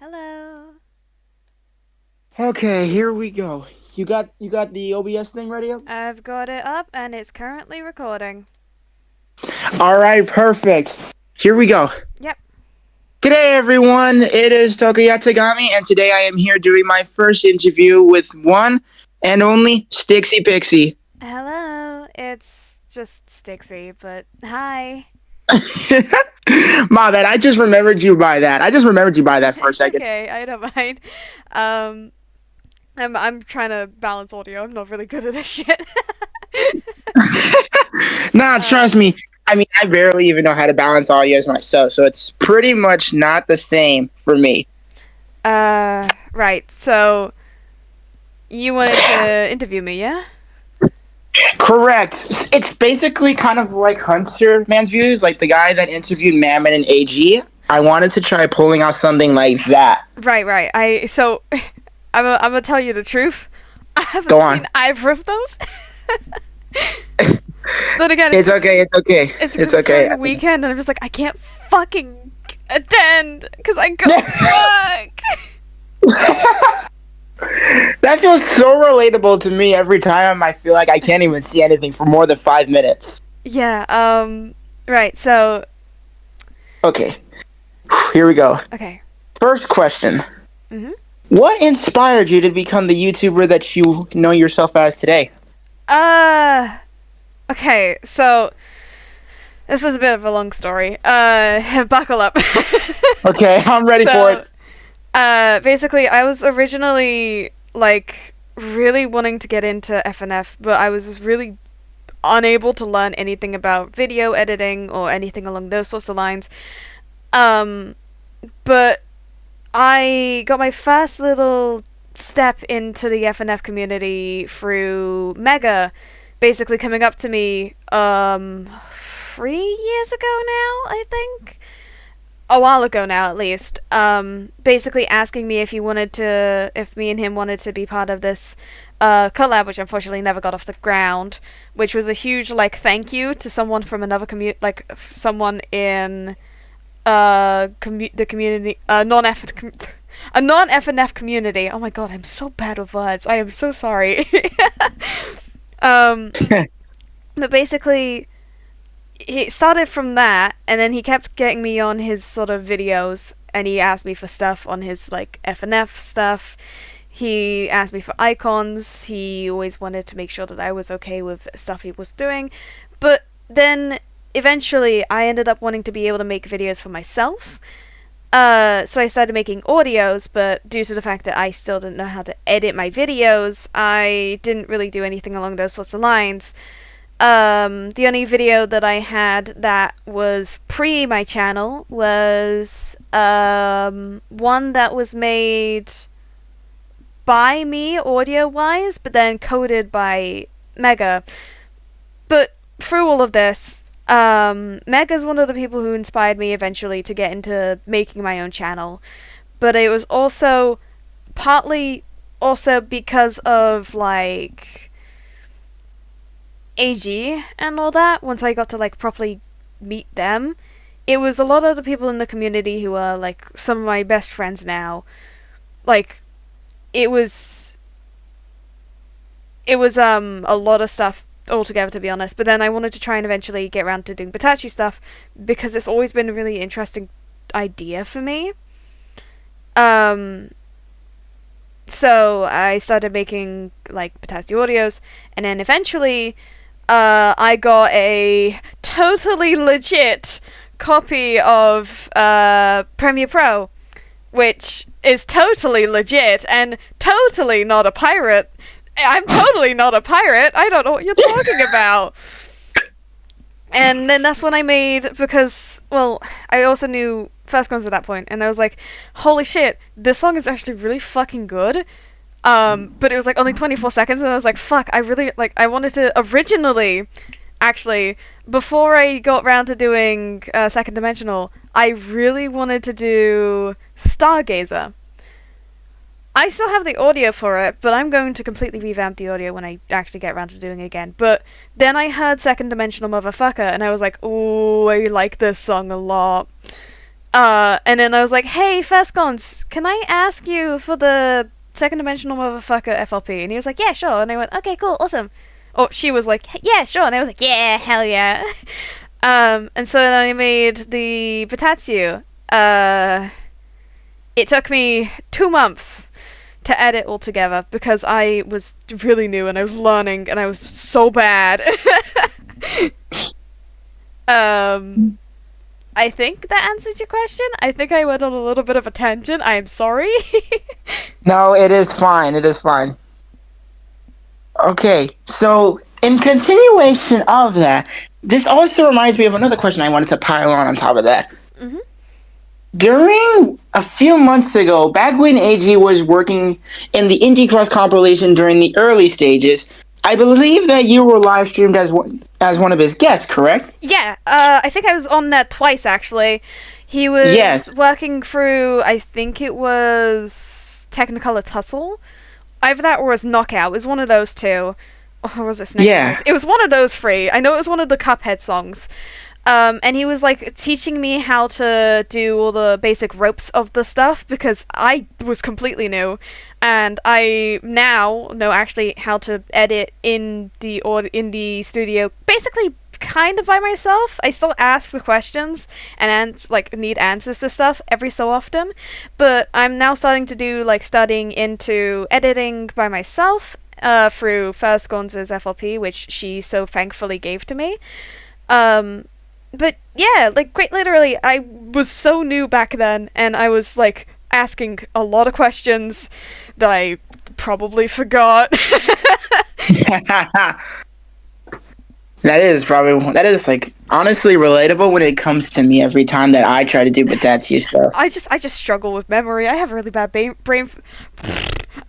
Hello. Okay, here we go. You got the OBS thing ready up? I've got it up and it's currently recording. All right, perfect. Here we go. Yep. G'day everyone. It is Tokuya Tagami, and today I am here doing my first interview with one and only Styxsi Pixie. Hello. It's just Styxsi, but hi. My bad. I just remembered you by that. I just remembered you by that for a It's second. okay. I don't mind. Um, I'm trying to balance audio. I'm not really good at this shit. Nah, trust um, me. I mean, I barely even know how to balance audios myself, so it's pretty much not the same for me. right. So you wanted to interview me, yeah? Correct. It's basically kind of like Hunter Man's Views, like the guy that interviewed Mammon and AG. I wanted to try pulling out something like that. Right. I'm gonna tell you the truth. I Go haven't seen on. either of those. But again, It's okay. It's okay. it's because It's it's during okay. the weekend, and I'm just like, I can't fucking attend because I go to work. That feels so relatable to me every time I feel like I can't even see anything for more than 5 minutes. Yeah. Right. So. Okay, here we go. Okay. First question. Mhm. What inspired you to become the YouTuber that you know yourself as today? Uh. Okay. So this is a bit of a long story. Buckle up. Okay, I'm ready for So. it. Basically, I was originally like really wanting to get into FNF, but I was really unable to learn anything about video editing or anything along those sorts of lines. Um, but I got my first little step into the FNF community through Mega, basically coming up to me 3 years ago now, I think. A while ago now, at least. Basically asking me if me and him wanted to be part of this collab, which unfortunately never got off the ground, which was a huge like thank you to someone from another someone in the community, a non FNF community. Oh my god, I'm so bad with words. I am so sorry. um, but basically, he started from that, and then he kept getting me on his sort of videos, and he asked me for stuff on his like FNF stuff. He asked me for icons. He always wanted to make sure that I was okay with stuff he was doing, but then eventually I ended up wanting to be able to make videos for myself. So I started making audios, but due to the fact that I still didn't know how to edit my videos, I didn't really do anything along those sorts of lines. The only video that I had that was pre my channel was one that was made by me audio wise, but then coded by Mega. But through all of this, Mega's one of the people who inspired me eventually to get into making my own channel. But it was also partly also because of like AG and all that. Once I got to like properly meet them, it was a lot of the people in the community who are like some of my best friends now. Like it was a lot of stuff altogether, to be honest. But then I wanted to try and eventually get around to doing Batachi stuff because it's always been a really interesting idea for me. Um, so I started making like Batachi audios, and then eventually, I got a totally legit copy of Premiere Pro, which is totally legit and totally not a pirate. I'm totally not a pirate. I don't know what you're talking about. And then that's when I made, because, well, I also knew First Guns at that point, and I was like, holy shit, this song is actually really fucking good. But it was like only 24 seconds, and I was like, fuck, I really, like, I wanted to originally, actually, before I got round to doing Second Dimensional, I really wanted to do Stargazer. I still have the audio for it, but I'm going to completely revamp the audio when I actually get around to doing it again. But then I heard Second Dimensional Motherfucker, and I was like, ooh, I like this song a lot. And then I was like, hey, Fescons, can I ask you for the second dimensional motherfucker FLP? And he was like, yeah, sure. And I went, okay, cool, awesome. Or she was like, yeah, sure. And I was like, yeah, hell yeah. And so then I made the Potatsu. It took me 2 months to edit all together because I was really new and I was learning and I was so bad. um, I think that answers your question. I think I went on a little bit of a tangent. I am sorry. No, it is fine. It is fine. Okay, so in continuation of that, this also reminds me of another question I wanted to pile on top of that. hmm During a few months ago, back when AG was working in the Indie Cross compilation during the early stages, I believe that you were live streamed as one of his guests, correct? Yeah, I think I was on that twice actually. He Yes. was working through, I think it was Technicolor Tussle. Either that or it was Knockout. It was one of those two. Or was it Snake Yeah. Eyes? It was one of those three. I know it was one of the Cuphead songs. And he was like teaching me how to do all the basic ropes of the stuff because I was completely new, and I now know actually how to edit in the studio, basically kind of by myself. I still ask for questions and need answers to stuff every so often, but I'm now starting to do like studying into editing by myself. Through First Gonza's FLP, which she so thankfully gave to me. Um, but yeah, like quite literally, I was so new back then, and I was like asking a lot of questions that I probably forgot. That is like honestly relatable when it comes to me every time that I try to do Batatsu stuff. I just struggle with memory. I have really bad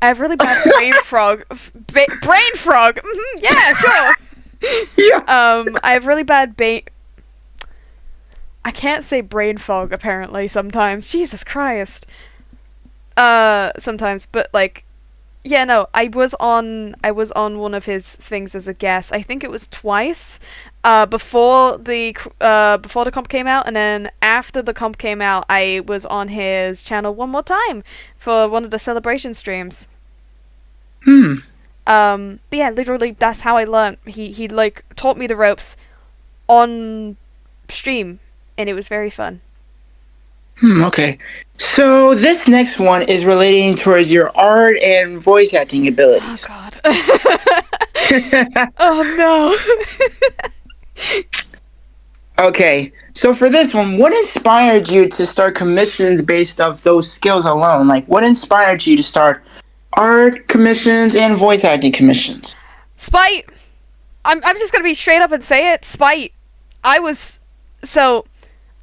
I have really bad brain frog. Brain frog. Yeah, sure. Yeah. I have really bad I can't say brain fog apparently sometimes. Jesus Christ. Sometimes, but like yeah, no, I was on one of his things as a guest. I think it was twice. Before the comp came out, and then after the comp came out, I was on his channel one more time for one of the celebration streams. Hmm. But yeah, literally that's how I learned. He like taught me the ropes on stream, and it was very fun. Okay. So this next one is relating towards your art and voice acting Oh abilities. God. Oh no. Okay. So for this one, what inspired you to start commissions based off those skills alone? Like, what inspired you to start art commissions and voice acting commissions? Spite. I'm just gonna be straight up and say it. Spite. I was so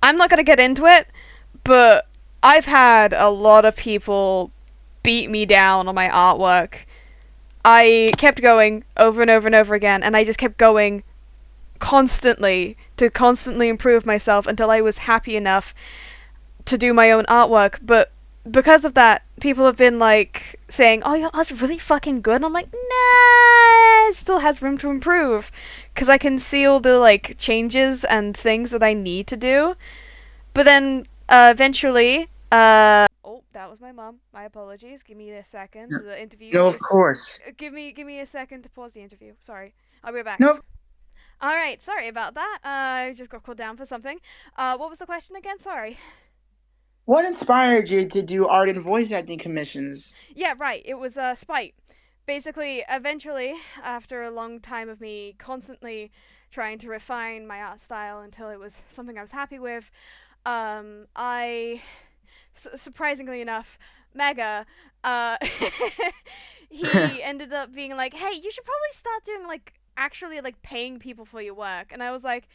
I'm not gonna get into it, but I've had a lot of people beat me down on my artwork. I kept going over and over and over again, and I just kept going constantly to constantly improve myself until I was happy enough to do my own artwork. But because of that, people have been like saying, "Oh, that's really fucking good." And I'm like, "Nah, it still has room to improve," because I can see all the like changes and things that I need to do. But then eventually, oh, that was my mom. My apologies. Give me a second. The interview No, of just course. give me a second to pause the interview. Sorry, I'll be back. No. All right, sorry about that. I just got called down for something. What was the question again? Sorry. What inspired you to do art and voice acting commissions? Yeah, right. It was spite. Basically, eventually, after a long time of me constantly trying to refine my art style until it was something I was happy with, surprisingly enough, Mega, uh, he ended up being like, "Hey, you should probably start doing like actually like paying people for your work," and I was like,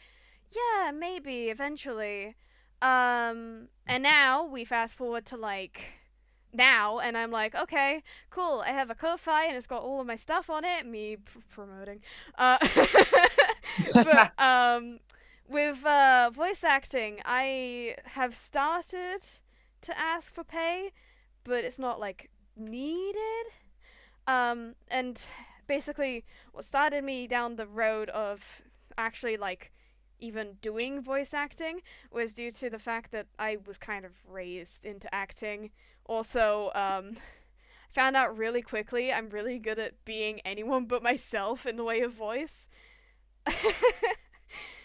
"Yeah, maybe eventually." And now we fast forward to like now, and I'm like, okay, cool. I have a Ko-fi, and it's got all of my stuff on it. Me promoting, uh, but with voice acting, I have started to ask for pay, but it's not like needed. And basically, what started me down the road of actually like even doing voice acting was due to the fact that I was kind of raised into acting. Also, found out really quickly I'm really good at being anyone but myself in the way of voice.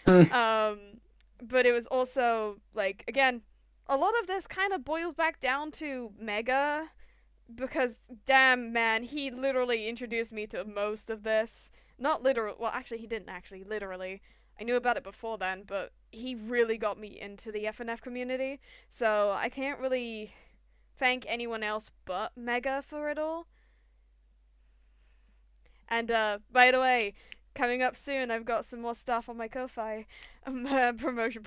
Hmm. um, but it was also like again, a lot of this kind of boils back down to Mega because damn man, he literally introduced me to most of this. Not literal. Well, actually, he didn't actually literally. I knew about it before then, but he really got me into the FNF community. So I can't really thank anyone else but Mega for it all. And by the way, coming up soon, I've got some more stuff on my Ko-fi. Promotion.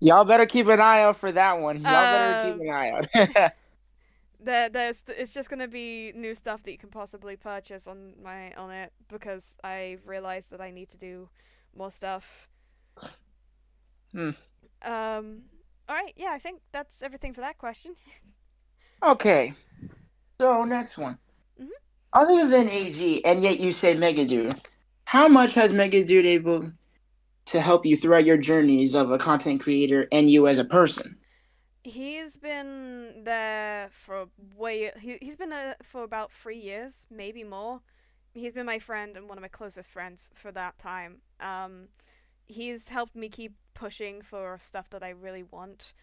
Y'all better keep an eye out for that one. Y'all better keep um, an eye out. it's just gonna be new stuff that you can possibly purchase on it because I realized that I need to do more stuff. Hmm. All right, yeah, I think that's everything for that question. Okay, so next one. hmm Other than AG, and yet you say Megadude, how much has Megadude able to help you throughout your journeys of a content creator and you as a person? He's been there for he's been there for about 3 years, maybe more. He's been my friend and one of my closest friends for that time. He's helped me keep pushing for stuff that I really want.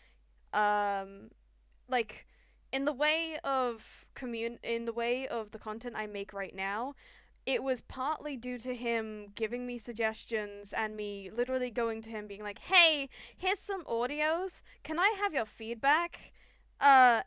Um, like in the way of in the way of the content I make right now, it was partly due to him giving me suggestions and me literally going to him being like, "Hey, here's some audios. Can I have your feedback?"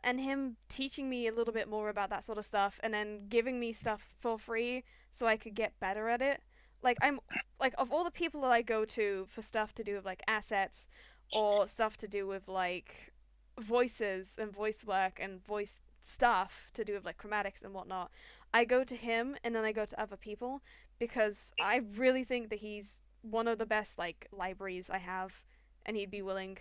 And him teaching me a little bit more about that sort of stuff and then giving me stuff for free so I could get better at it. Like I'm like of all the people that I go to for stuff to do with like assets or stuff to do with like voices and voice work and voice stuff to do with like chromatics and whatnot, I go to him and then I go to other people because I really think that he's one of the best like libraries I have and he'd be willing.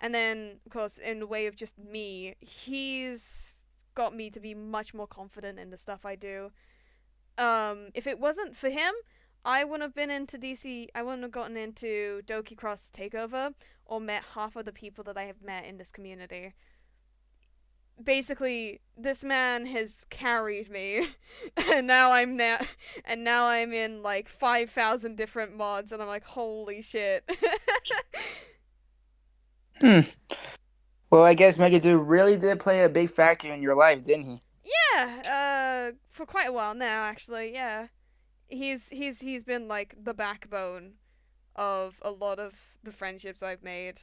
And then of course in the way of just me, he's got me to be much more confident in the stuff I do. If it wasn't for him, I wouldn't have been into DC. I wouldn't have gotten into Doki Cross Takeover or met half of the people that I have met in this community. Basically, this man has carried me, and now I'm in like 5,000 different mods, and I'm like, holy shit. Hmm. Well, I guess Megadude really did play a big factor in your life, didn't he? Yeah, for quite a while now, actually. Yeah, he's been like the backbone of a lot of the friendships I've made,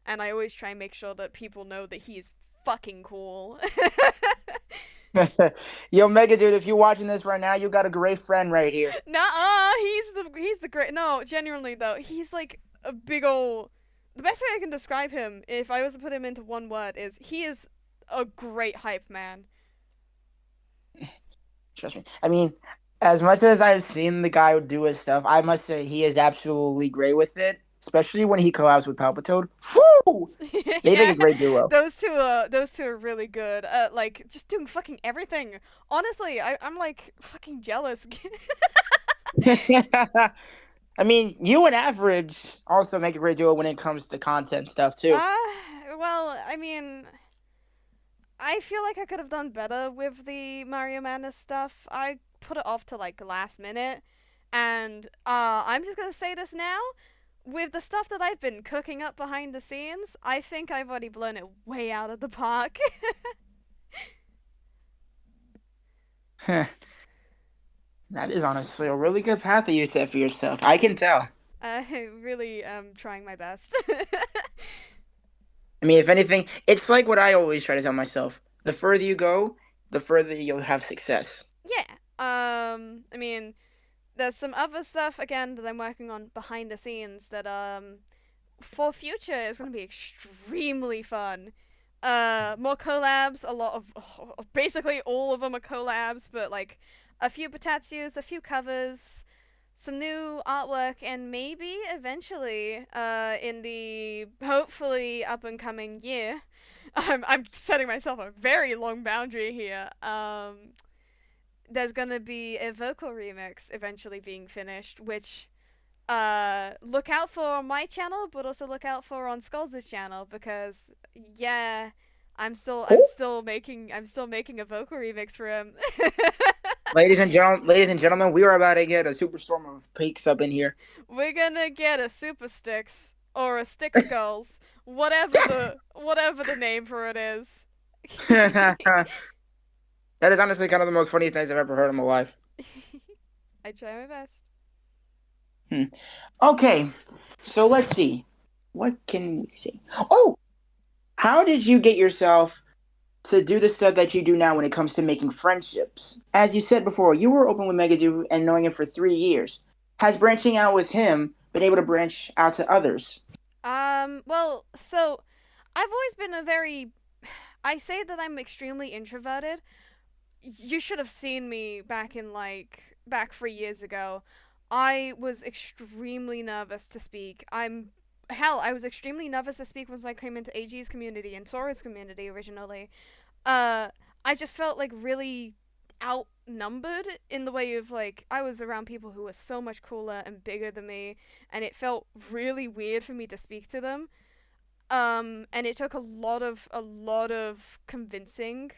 and I always try and make sure that people know that he is fucking cool. Yo, Megadude, if you're watching this right now, you got a great friend right here. Nah, he's the great. No, genuinely though, he's like a big ol'. The best way I can describe him, if I was to put him into one word, is he is a great hype man. Trust me. I mean, as much as I've seen the guy do his stuff, I must say he is absolutely great with it, especially when he collabs with Palpitoad. Whoo! They make Yeah, a great duo. those two are really good. Like just doing fucking everything. Honestly, I'm like fucking jealous. I mean, you and Average also make a great duo when it comes to content stuff too. uh, well, I mean, I feel like I could have done better with the Mario Madness stuff. I put it off to like last minute, and I'm just gonna say this now. With the stuff that I've been cooking up behind the scenes, I think I've already blown it way out of the park. That is honestly a really good path that you set for yourself. I can tell. I really am trying my best. I mean, if anything, it's like what I always try to tell myself. The further you go, the further you'll have success. Yeah. I mean, there's some other stuff again that I'm working on behind the scenes that for future is going to be extremely fun. More collabs, a lot of basically all of them are collabs, but like a few Patatsus, a few covers, some new artwork, and maybe eventually, in the hopefully up and coming year, I'm setting myself a very long boundary here. There's gonna be a vocal remix eventually being finished, which look out for my channel, but also look out for on Skulls' channel because yeah, Oh, I'm still making a vocal remix for him. ladies and gentlemen, we are about to get a superstorm of peaks up in here. We're gonna get a Super Sticks or a Stick Skulls, Yes. whatever the name for it is. That is honestly kind of the most funniest things I've ever heard in my life. I try my best. Hmm. Okay, so let's see. What can we say? Oh, how did you get yourself to do the stuff that you do now when it comes to making friendships? As you said before, you were open with Megadu and knowing him for 3 years. Has branching out with him been able to branch out to others? Well, so I've always been a very I say that I'm extremely introverted. You should have seen me back 3 years ago. I was extremely nervous to speak. I was extremely nervous to speak once I came into AG's community and Sora's community originally. Uh, I just felt like really outnumbered in the way of like I was around people who were so much cooler and bigger than me, and it felt really weird for me to speak to them. And it took a lot of convincing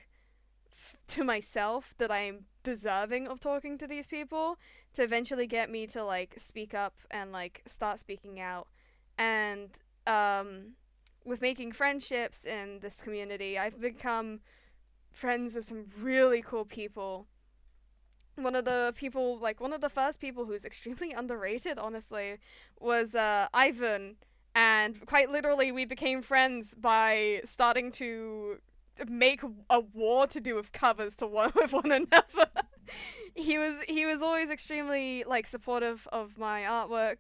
to myself that I'm deserving of talking to these people to eventually get me to like speak up and like start speaking out. And with making friendships in this community, I've become friends with some really cool people. One of the first people who's extremely underrated, honestly, was Ivan. And quite literally, we became friends by starting to make a war to do with covers to one with one another. He was always extremely like supportive of my artwork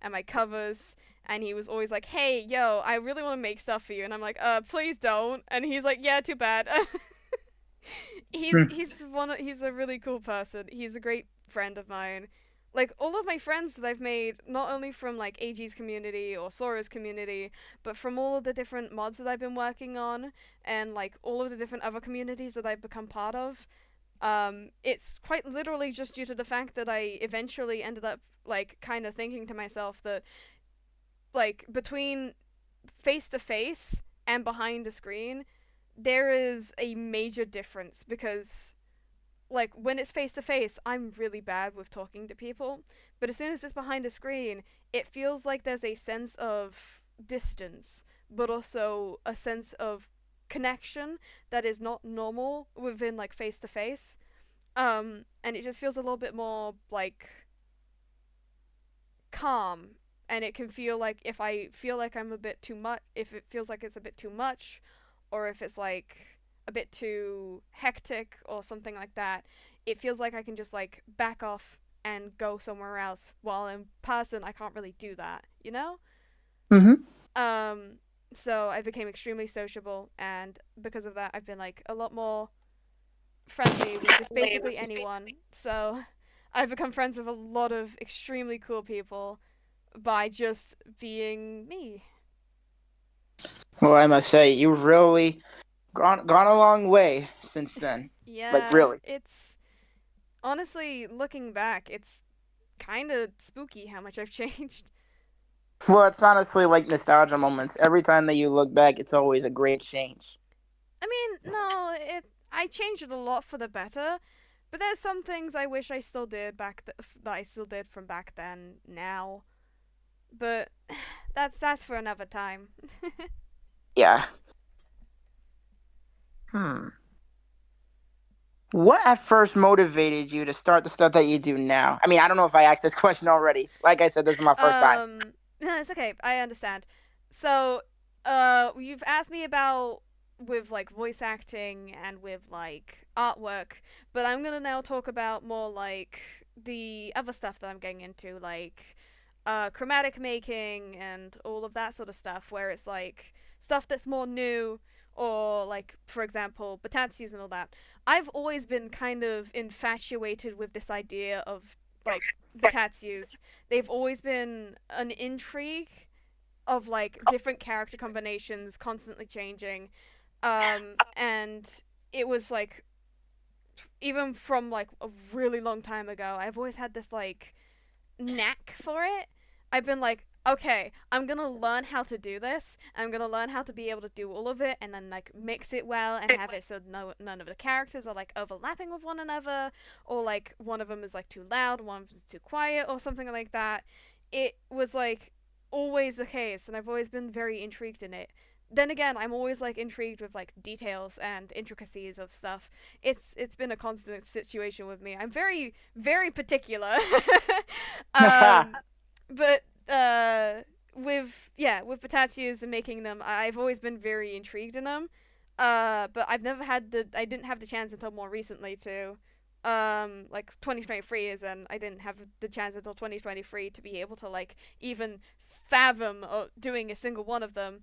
and my covers, and he was always like, "Hey, yo, I really want to make stuff for you," and I'm like, please don't," and he's like, "Yeah, too bad." He's a really cool person. He's a great friend of mine. Like all of my friends that I've made, not only from like AG's community or Sora's community, but from all of the different mods that I've been working on, and like all of the different other communities that I've become part of. It's quite literally just due to the fact that I eventually ended up like kind of thinking to myself that like between face to face and behind a screen, there is a major difference because like when it's face to face, I'm really bad with talking to people, but as soon as it's behind a screen, it feels like there's a sense of distance, but also a sense of connection that is not normal within like face to face. And it just feels a little bit more like calm, and it can feel like if I feel like I'm a bit too much, if it feels like it's a bit too much, or if it's like a bit too hectic or something like that, it feels like I can just like back off and go somewhere else. While in person, I can't really do that, you know? Mm-hmm. Um, so I became extremely sociable, and because of that, I've been like a lot more friendly with just basically anyone. So I've become friends with a lot of extremely cool people by just being me. Well, I must say, you've really gone a long way since then. Like, Yeah, really. it's honestly looking back, it's kind of spooky how much I've changed. Well, it's honestly like nostalgia moments. Every time that you look back, it's always a great change. I mean, no, it I changed it a lot for the better, but there's some things I wish I still did that I still did from back then now. But that's for another time. Yeah. Hmm. What at first motivated you to start the stuff that you do now? I mean, I don't know if I asked this question already. Like I said, this is my first time. No, it's okay. I understand. So, you've asked me about with like voice acting and with like artwork, but I'm gonna now talk about more like the other stuff that I'm getting into, like chromatic making and all of that sort of stuff, where it's like stuff that's more new, or like for example, Batatsus and all that. I've always been kind of infatuated with this idea of like Batatsus. They've always been an intrigue of like different character combinations constantly changing. And it was like even from like a really long time ago, I've always had this like knack for it. I've been like, okay, I'm gonna learn how to do this. I'm gonna learn how to be able to do all of it, and then like mix it well and have it so none of the characters are like overlapping with one another, or like one of them is like too loud, one of them is too quiet, or something like that. It was like always the case, and I've always been very intrigued in it. Then again, I'm always like intrigued with like details and intricacies of stuff. It's been a constant situation with me. I'm very particular. um, but with potassios and making them, I've always been very intrigued in them. But I didn't have the chance until more recently to like 2023 is, and I didn't have the chance until 2023 to be able to like even fathom doing a single one of them.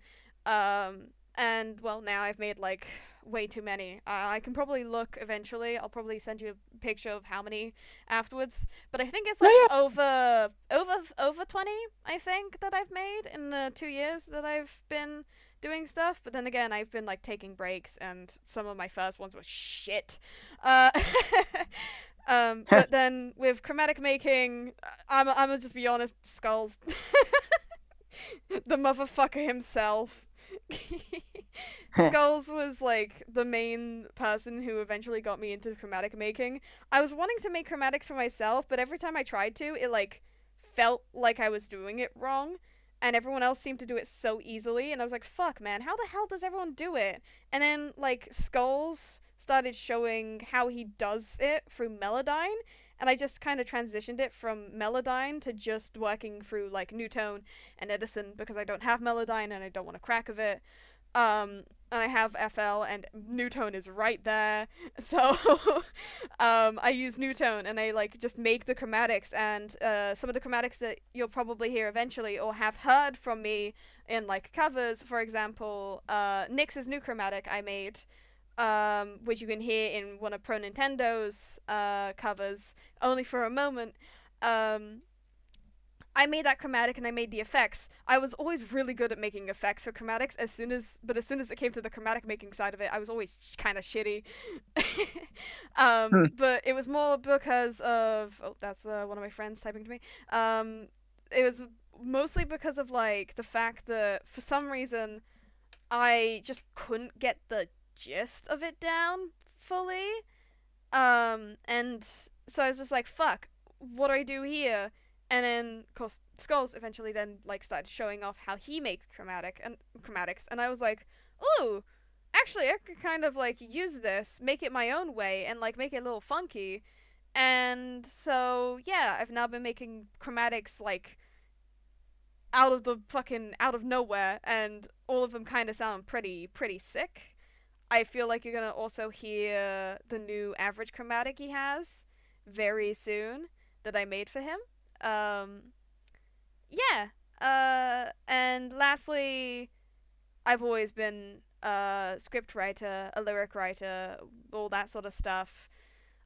And well, now I've made like way too many. I can probably look eventually. I'll probably send you a picture of how many afterwards. But I think it's like Yeah, over 20. I think that I've made in the 2 years that I've been doing stuff. But then again, I've been like taking breaks, and some of my first ones were shit. Uh, yeah. but then with chromatic making, I'm gonna just be honest. Skulls, the motherfucker himself. Skulls was like the main person who eventually got me into chromatic making. I was wanting to make chromatics for myself, but every time I tried to, it like felt like I was doing it wrong. And everyone else seemed to do it so easily, and I was like, fuck, man, how the hell does everyone do it? And then, like, Skulls started showing how he does it through Melodyne, and I just kind of transitioned it from Melodyne to just working through, like, Newtone and Edison, because I don't have Melodyne and I don't want a crack of it. And I have FL, and Newtone is right there. So, I use Newtone, and I like just make the chromatics, and some of the chromatics that you'll probably hear eventually, or have heard from me in like covers. For example, Nyx's new chromatic I made, which you can hear in one of Pro Nintendo's covers, only for a moment. Um, I made that chromatic and I made the effects. I was always really good at making effects for chromatics. As soon as it came to the chromatic making side of it, I was always kind of shitty. Hmm. But it was more because of that's one of my friends typing to me. It was mostly because of like the fact that for some reason I just couldn't get the gist of it down fully. And so I was just like, fuck, what do I do here? And then, of course, Skulls eventually then like started showing off how he makes chromatics, and I was like, ooh, actually, I could kind of like use this, make it my own way, and like make it a little funky. And so yeah, I've now been making chromatics like out of nowhere, and all of them kind of sound pretty sick. I feel like you're gonna also hear the new average chromatic he has very soon that I made for him. Um, yeah. And lastly, I've always been a script writer, a lyric writer, all that sort of stuff.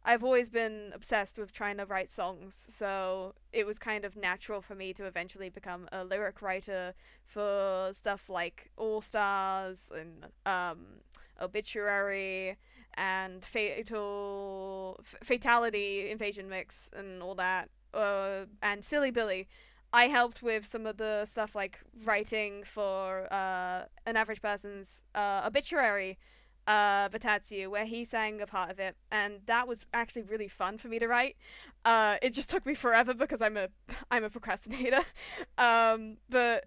I've always been obsessed with trying to write songs, so it was kind of natural for me to eventually become a lyric writer for stuff like All Stars and Obituary and Fatality Invasion Mix and all that, and Silly Billy. I helped with some of the stuff like writing for an average person's obituary, Batatsu, where he sang a part of it, and that was actually really fun for me to write. It just took me forever because I'm a procrastinator. But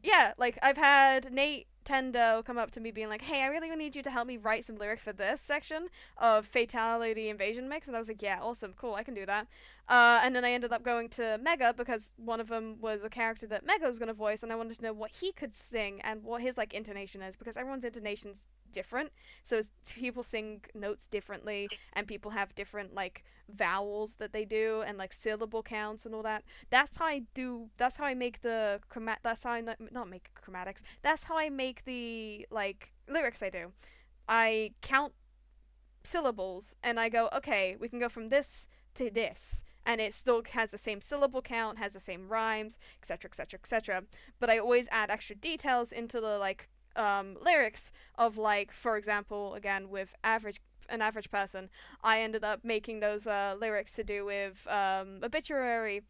yeah, like I've had Nate Tendo come up to me being like, "Hey, I really need you to help me write some lyrics for this section of Fatality Invasion Mix," and I was like, "Yeah, awesome, cool, I can do that." And then I ended up going to Mega because one of them was a character that Mega was gonna voice, and I wanted to know what he could sing and what his like intonation is because everyone's intonation's different. So people sing notes differently, and people have different like vowels that they do, and like syllable counts and all that. That's how I do. That's how I make the That's how I not make chromatics. That's how I make the like lyrics I do. I count syllables and I go, okay, we can go from this to this, and it still has the same syllable count, has the same rhymes, etc., etc., etc. But I always add extra details into the like lyrics of like, for example, again with an average person, I ended up making those lyrics to do with obituary.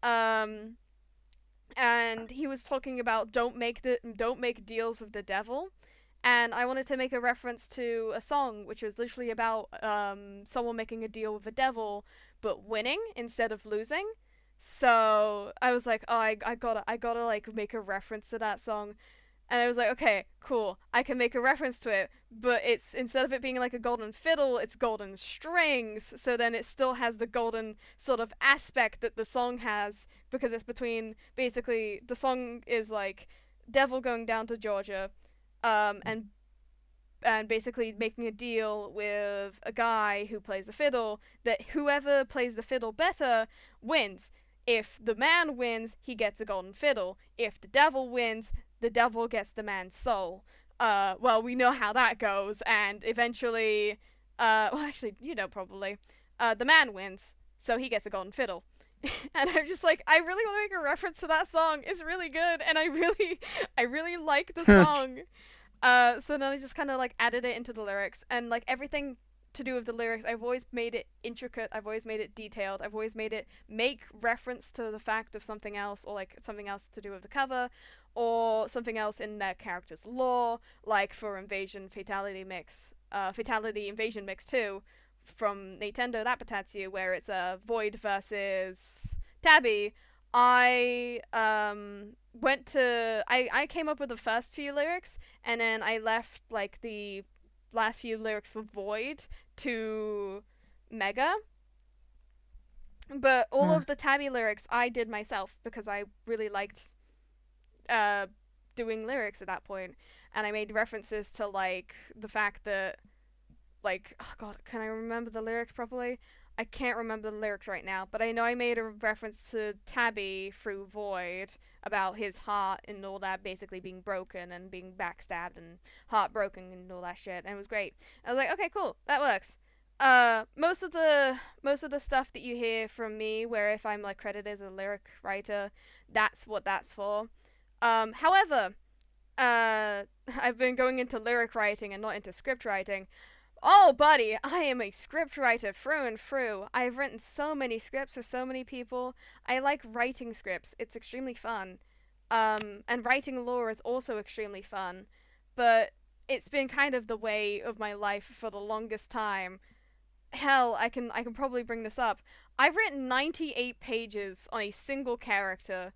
Um, and he was talking about don't make deals with the devil, and I wanted to make a reference to a song which was literally about someone making a deal with the devil but winning instead of losing. So I was like, oh, I gotta like make a reference to that song, and I was like, okay, cool. I can make a reference to it, but it's instead of it being like a golden fiddle, it's golden strings. So then it still has the golden sort of aspect that the song has, because it's between basically the song is like devil going down to Georgia, um, and and basically making a deal with a guy who plays the fiddle that whoever plays the fiddle better wins. If the man wins, he gets a golden fiddle. If the devil wins, the devil gets the man's soul. Well, we know how that goes, and eventually, well, actually, you know probably, the man wins, so he gets a golden fiddle. And I'm just like, I really want to make a reference to that song. It's really good, and I really like the song. So then I just kind of like added it into the lyrics, and like everything to do with the lyrics, I've always made it intricate. I've always made it detailed. I've always made it make reference to the fact of something else, or like something else to do with the cover, or something else in that character's lore. Like for Fatality Invasion Mix 2 from Nintendo that Patatsu, where it's a Void versus Tabby. I came up with the first few lyrics, and then I left like the last few lyrics for Void to Mega. But all of the Tabby lyrics I did myself because I really liked uh doing lyrics at that point, and I made references to like the fact that like, oh god, can I remember the lyrics properly? I can't remember the lyrics right now, but I know I made a reference to Tabby through Void about his heart and all that basically being broken and being backstabbed and heartbroken and all that shit, and it was great. I was like, okay, cool, that works. Most of the stuff that you hear from me, where if I'm like credited as a lyric writer, that's what that's for. However, I've been going into lyric writing and not into script writing. Oh, buddy, I am a scriptwriter through and through. I've written so many scripts for so many people. I like writing scripts. It's extremely fun. And writing lore is also extremely fun. But it's been kind of the way of my life for the longest time. Hell, I can probably bring this up. I've written 98 pages on a single character.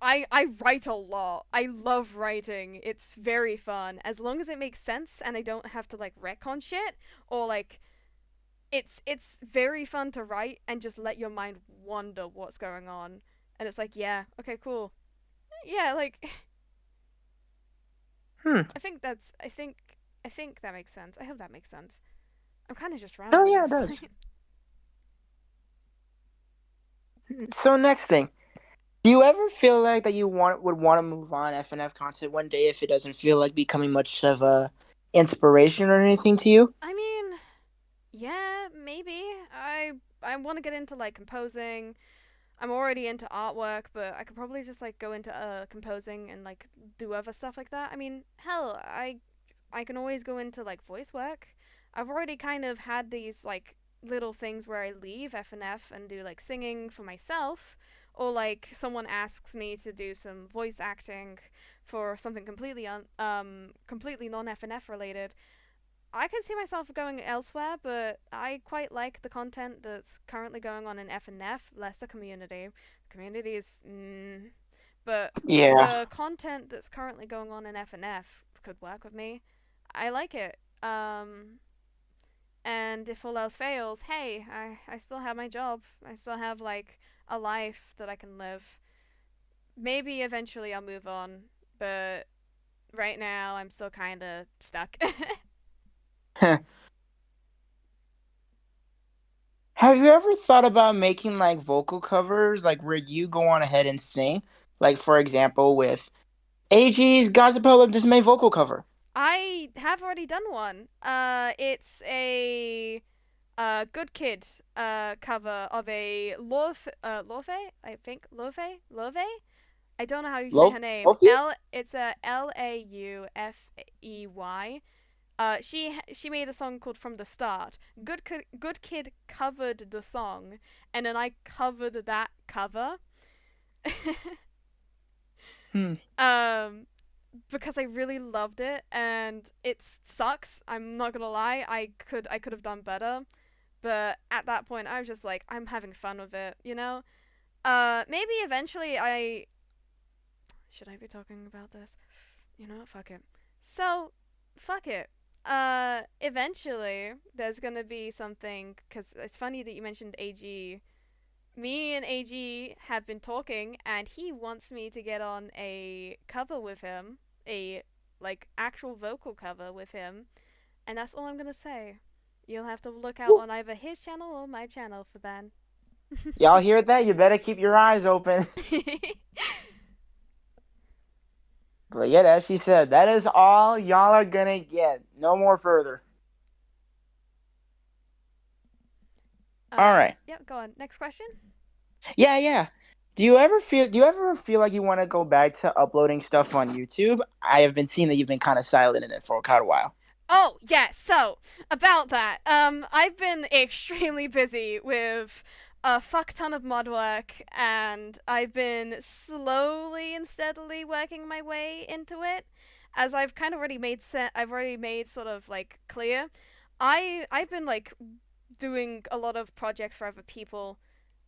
I write a lot. I love writing. It's very fun. As long as it makes sense and I don't have to like retcon shit, or like it's very fun to write and just let your mind wonder what's going on. And it's like, yeah, okay, cool. Yeah, like Hmm. I think that makes sense. I hope that makes sense. I'm kind of just Oh rambling at yeah, it this does. point. So next thing, do you ever feel like that you would want to move on FNF content one day if it doesn't feel like becoming much of a inspiration or anything to you? I mean, yeah, maybe. I want to get into like composing. I'm already into artwork, but I could probably just like go into composing and like do other stuff like that. I mean, hell, I can always go into like voice work. I've already kind of had these like little things where I leave FNF and do like singing for myself, or like someone asks me to do some voice acting for something completely non FNF related. I can see myself going elsewhere, but I quite like the content that's currently going on in FNF, less the community. The community is, but Yeah. the content that's currently going on in FNF could work with me. I like it. And if all else fails, hey, I still have my job. I still have like a life that I can live. Maybe eventually I'll move on, but right now I'm still kind of stuck. Have you ever thought about making like vocal covers, like where you go on ahead and sing? Like for example, with AG's Gazapella just made vocal cover. I have already done one. It's a good kid cover of a Love, I think Love. I don't know how you say her name. Lofi? It's a Laufey. She made a song called From the Start. Good Kid covered the song, and then I covered that cover. Hmm. Um, because I really loved it, and it sucks. I'm not gonna lie. I could have done better, but at that point, I was just like, I'm having fun with it, you know. Maybe eventually I should I be talking about this? You know what? Fuck it. So, fuck it. Eventually, there's gonna be something, because it's funny that you mentioned AG. Me and AG have been talking, and he wants me to get on a cover with him, a like actual vocal cover with him, and that's all I'm gonna say. You'll have to look out Woo. on either his channel or my channel for that. Y'all hear that? You better keep your eyes open. But yeah, as she said, that is all y'all are gonna get. No more further. All right. Yep, go on. Next question. Yeah, yeah. Do you ever feel like you want to go back to uploading stuff on YouTube? I have been seeing that you've been kind of silent in it for quite a while. Oh, yeah, so, about that. I've been extremely busy with a fuck ton of mod work, and I've been slowly and steadily working my way into it. As I've kind of already I've already made sort of like clear. I've been like doing a lot of projects for other people,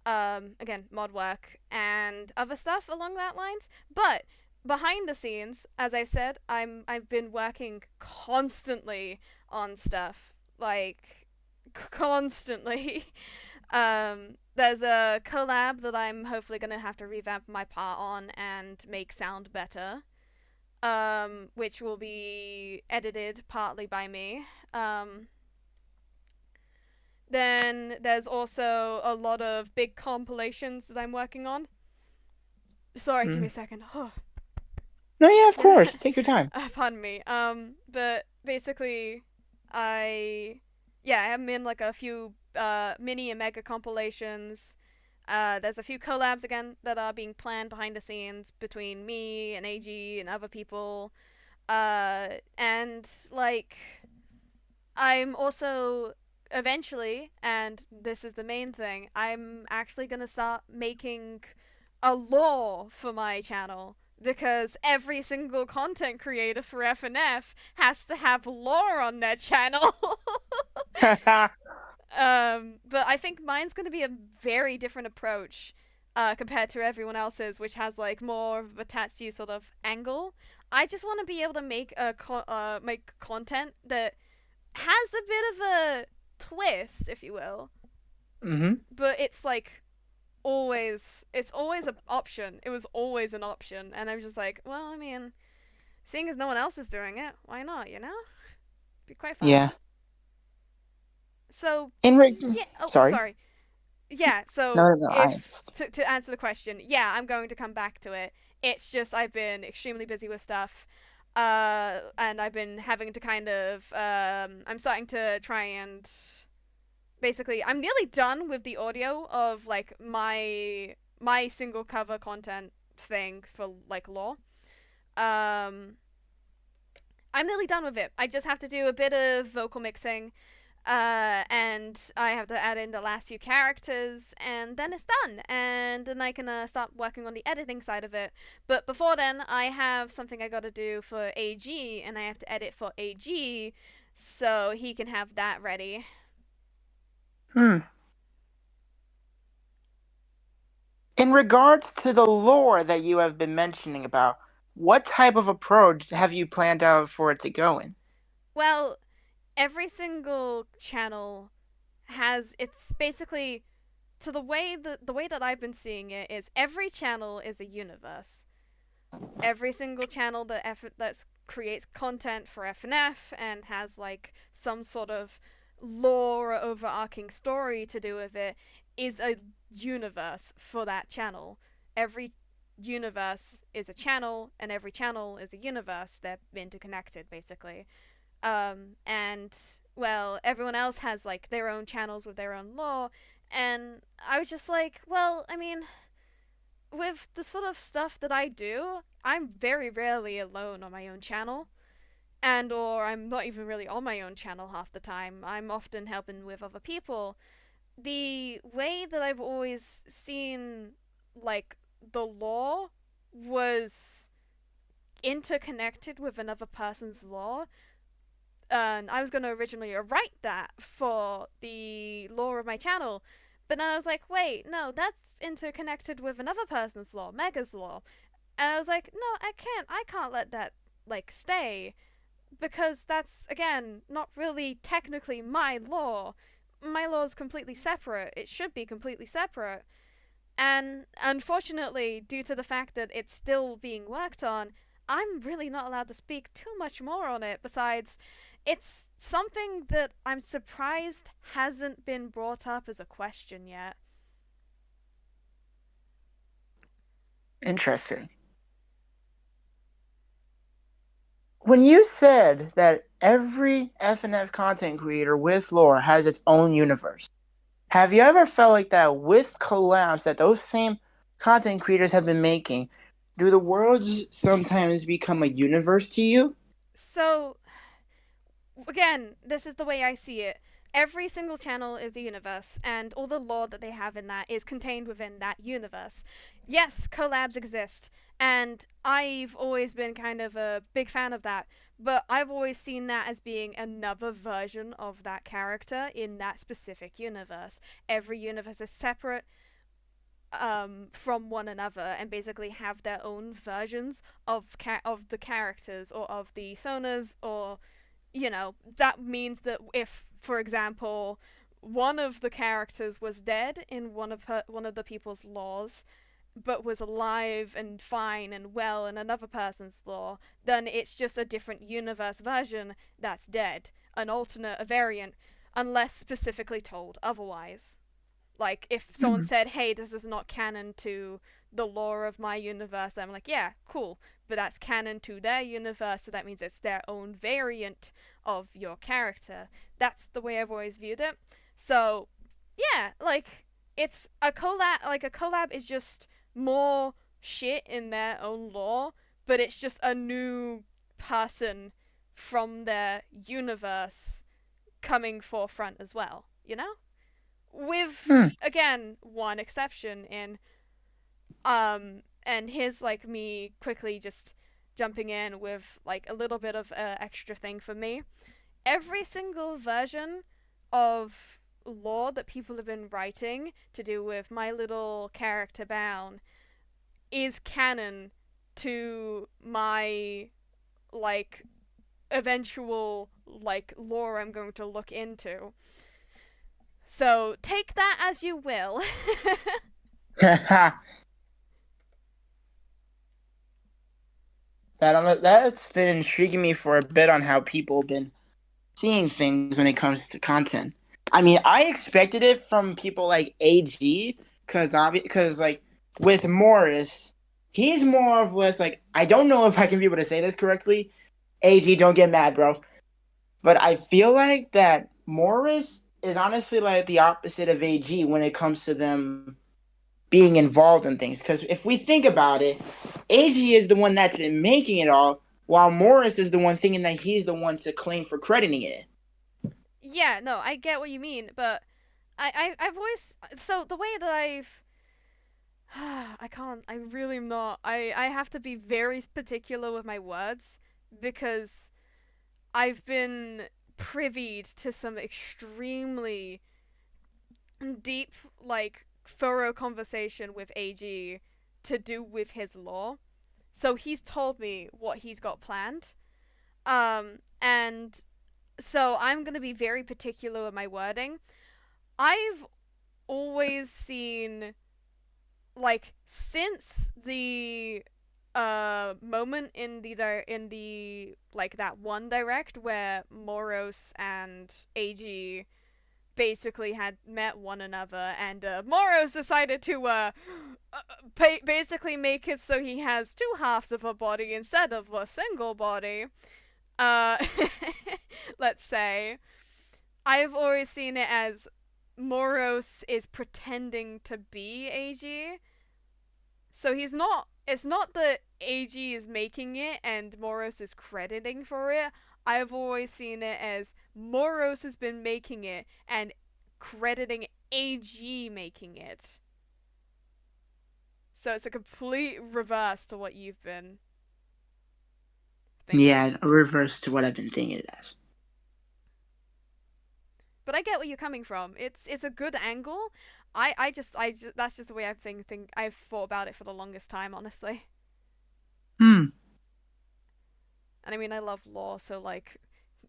again, mod work and other stuff along that lines. But behind the scenes, as I've said, I've been working constantly on stuff, like constantly. There's a collab that I'm hopefully gonna have to revamp my part on and make sound better. Which will be edited partly by me. Then there's also a lot of big compilations that I'm working on. Sorry, give me Mm. a second. Oh. No, yeah, of course. Take your time. Pardon me. But basically, I yeah, I'm in like a few mini and mega compilations. There's a few collabs again that are being planned behind the scenes between me and AG and other people. And like I'm also eventually, and this is the main thing, I'm actually gonna start making a lore for my channel because every single content creator for FNF has to have lore on their channel. But I think mine's gonna be a very different approach compared to everyone else's, which has like more of a Tatsu sort of angle. I just want to be able to make make content that has a bit of a twist, if you will, Mm-hmm. but it's always an option. It was always an option, and I'm just like, well, I mean, seeing as no one else is doing it, why not? You know, be quite fun. Yeah. So, In re- yeah. Oh, Sorry. sorry. Yeah. No, So, no, no. if to answer the question, yeah, I'm going to come back to it. It's just I've been extremely busy with stuff. And I've been having to kind of I'm starting to try and basically I'm nearly done with the audio of like my single cover content thing for like lore. Um I'm nearly done with it. I just have to do a bit of vocal mixing, and I have to add in the last few characters, and then it's done. And then I can start working on the editing side of it. But before then, I have something I gotta do for AG, and I have to edit for AG, so he can have that ready. Hmm. In regards to the lore that you have been mentioning about, what type of approach have you planned out for it to go in? Well, every single channel has it's basically to the way that I've been seeing it is every channel is a universe. Every single channel that creates content for FNF and has like some sort of lore or overarching story to do with it is a universe for that channel. Every universe is a channel, and every channel is a universe. They're interconnected, basically. And well, everyone else has like their own channels with their own lore, and I was just like, well, I mean, with the sort of stuff that I do, I'm very rarely alone on my own channel. And or I'm not even really on my own channel half the time. I'm often helping with other people. The way that I've always seen like the law was interconnected with another person's lore. And I was going to originally write that for the lore of my channel, but then I was like, wait, no, that's interconnected with another person's lore, Mega's lore. And I was like, no, I can't let that, like, stay, because that's, again, not really technically my lore. My lore is completely separate. It should be completely separate. And unfortunately, due to the fact that it's still being worked on, I'm really not allowed to speak too much more on it. Besides, it's something that I'm surprised hasn't been brought up as a question yet. Interesting. When you said that every FNF content creator with lore has its own universe, have you ever felt like that with collabs that those same content creators have been making? Do the worlds sometimes become a universe to you? So, again, this is the way I see it. Every single channel is a universe, and all the lore that they have in that is contained within that universe. Yes, collabs exist, and I've always been kind of a big fan of that, but I've always seen that as being another version of that character in that specific universe. Every universe is separate from one another and basically have their own versions of the characters or of the sonas, or that means that if, for example, one of the characters was dead in one of the people's laws, but was alive and fine and well in another person's law, then it's just a different universe version that's dead, an alternate, a variant, unless specifically told otherwise. Like, if someone Hmm. said, hey, this is not canon to the lore of my universe, I'm like, yeah, cool, but that's canon to their universe, so that means it's their own variant of your character. That's the way I've always viewed it. So, yeah, like, it's a collab. Like, a collab is just more shit in their own lore, but it's just a new person from their universe coming forefront as well, you know? With, Hmm. again, one exception in and here's like me quickly just jumping in with like a little bit of extra thing for me. Every single version of lore that people have been writing to do with my little character Bound is canon to my, like, eventual, like, lore I'm going to look into. So take that as you will. That's been intriguing me for a bit on how people have been seeing things when it comes to content. I mean, I expected it from people like AG because like with Morris, he's more of less like I don't know if I can be able to say this correctly. AG, don't get mad, bro. But I feel like that Morris is honestly like the opposite of AG when it comes to them being involved in things. Because if we think about it, AG is the one that's been making it all, while Morris is the one thinking that he's the one to claim for crediting it. Yeah, no, I get what you mean, but I've always, so the way that I've I can't, I really am not. I have to be very particular with my words because I've been privied to some extremely deep, like, thorough conversation with AG to do with his law. So he's told me what he's got planned. And so I'm going to be very particular with my wording. I've always seen, like, since the moment in the like that one direct where Moros and AG basically had met one another, and Moros decided to basically make it so he has two halves of a body instead of a single body. Uh, let's say I've always seen it as Moros is pretending to be AG. So he's not. It's not that AG is making it and Moros is crediting for it. I've always seen it as Moros has been making it and crediting AG making it. So it's a complete reverse to what you've been. thinking. Yeah, reverse to what I've been thinking it as. But I get where you're coming from. It's a good angle. I just that's just the way I've thought about it for the longest time, honestly. Hmm. And I mean, I love lore, so like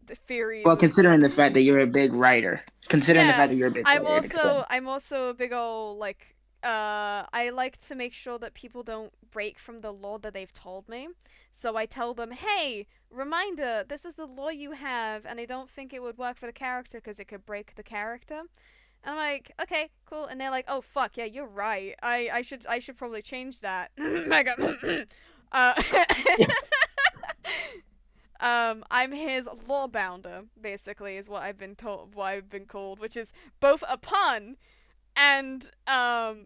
the theories Well, of considering the fact that you're a big writer, considering the yeah. fact that you're a big writer and explorer. I'm also a big ol' like I like to make sure that people don't break from the lore that they've told me. So I tell them, "Hey, reminder, this is the lore you have, and I don't think it would work for the character because it could break the character." And I'm like, "Okay, cool." And they're like, "Oh fuck, yeah, you're right. I should probably change that." Mega. uh I'm his lore bounder, basically, is what I've been told, what I've been called, which is both a pun and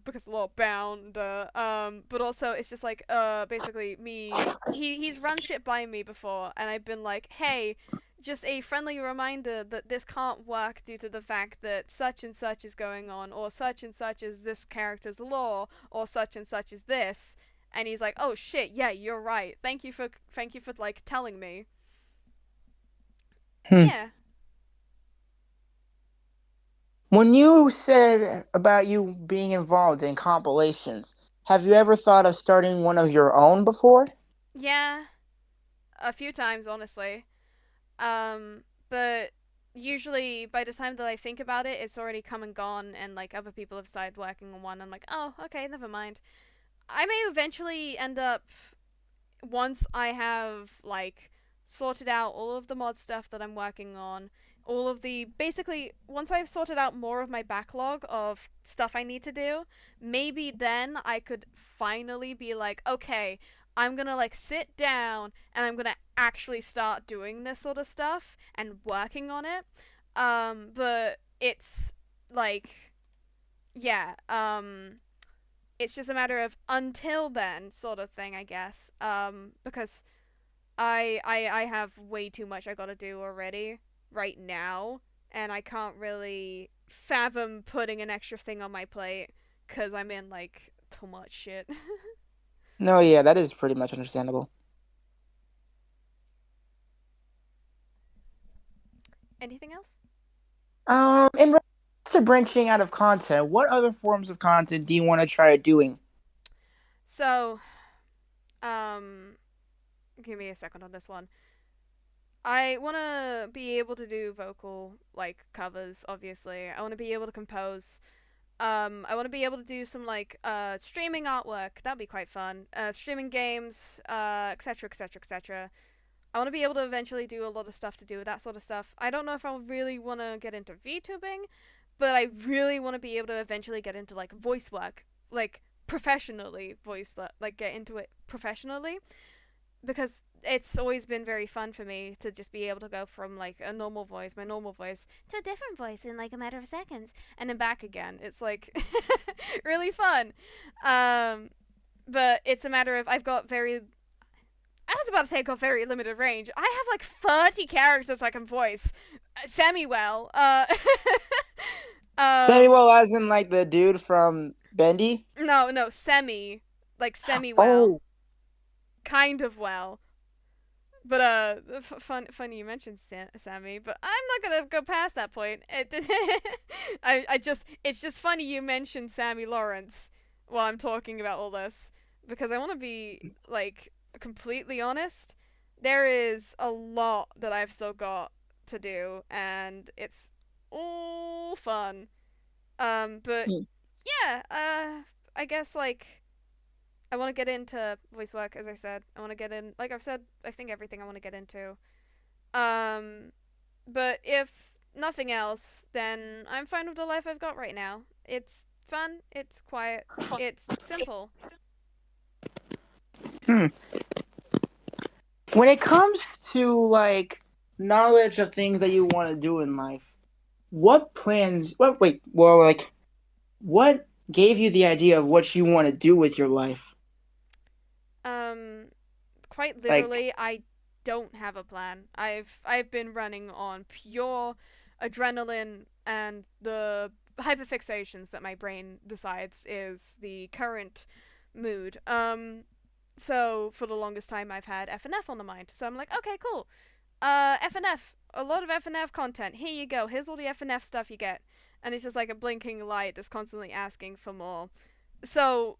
because lore bounder, but also it's just like basically me. He's run shit by me before, and I've been like, hey. Just a friendly reminder that this can't work due to the fact that such and such is going on, or such and such is this character's lore, or such and such is this. And he's like, "Oh shit, yeah, you're right. Thank you for like telling me." Hmm. Yeah. When you said about you being involved in compilations, have you ever thought of starting one of your own before? Yeah, a few times honestly. But usually by the time that I think about it, it's already come and gone, and like other people have started working on one. I'm like, oh, okay, never mind. I may eventually end up once I have like sorted out all of the mod stuff that I'm working on, all of the basically once I've sorted out more of my backlog of stuff I need to do, maybe then I could finally be like, okay, I'm gonna like sit down and I'm gonna actually start doing this sort of stuff and working on it. But it's like, yeah, it's just a matter of until then sort of thing, I guess. Because I have way too much I gotta do already right now, and I can't really fathom putting an extra thing on my plate because I'm in like too much shit. No, yeah, that is pretty much understandable. Anything else? In regards to branching out of content, what other forms of content do you want to try doing? So, um, give me a second on this one. I want to be able to do vocal like covers. Obviously, I want to be able to compose. I want to be able to do some like streaming artwork. That'd be quite fun. Streaming games, etc., etc., etc. I want to be able to eventually do a lot of stuff to do with that sort of stuff. I don't know if I really want to get into VTubing, but I really want to be able to eventually get into like voice work, like professionally like get into it professionally, because it's always been very fun for me to just be able to go from like a normal voice, my normal voice, to a different voice in like a matter of seconds, and then back again. It's like really fun. Um, but it's a matter of I've got very. I was about to say I've got very limited range. I have like 30 characters I can voice semi well. um, Samuel, as in like the dude from Bendy? no, semi, like semi well, Oh, kind of well. But funny you mentioned Sammy, but I'm not gonna go past that point. I just it's just funny you mentioned Sammy Lawrence while I'm talking about all this because I want to be like completely honest. There is a lot that I've still got to do, and it's all fun. But hmm. yeah, I guess like I want to get into voice work, as I said. I want to get in, like I've said, I think everything I want to get into. Um, but if nothing else, then I'm fine with the life I've got right now. It's fun, it's quiet, it's simple. Hmm. When it comes to like knowledge of things that you want to do in life, what plans? What? Wait. Well, like, what gave you the idea of what you want to do with your life? Um, Quite Like, literally, I don't have a plan. I've been running on pure adrenaline and the hyperfixations that my brain decides is the current mood. So for the longest time, I've had FNF on the mind. So I'm like, okay, cool. FNF, a lot of FNF content. Here you go. Here's all the FNF stuff you get, and it's just like a blinking light that's constantly asking for more. So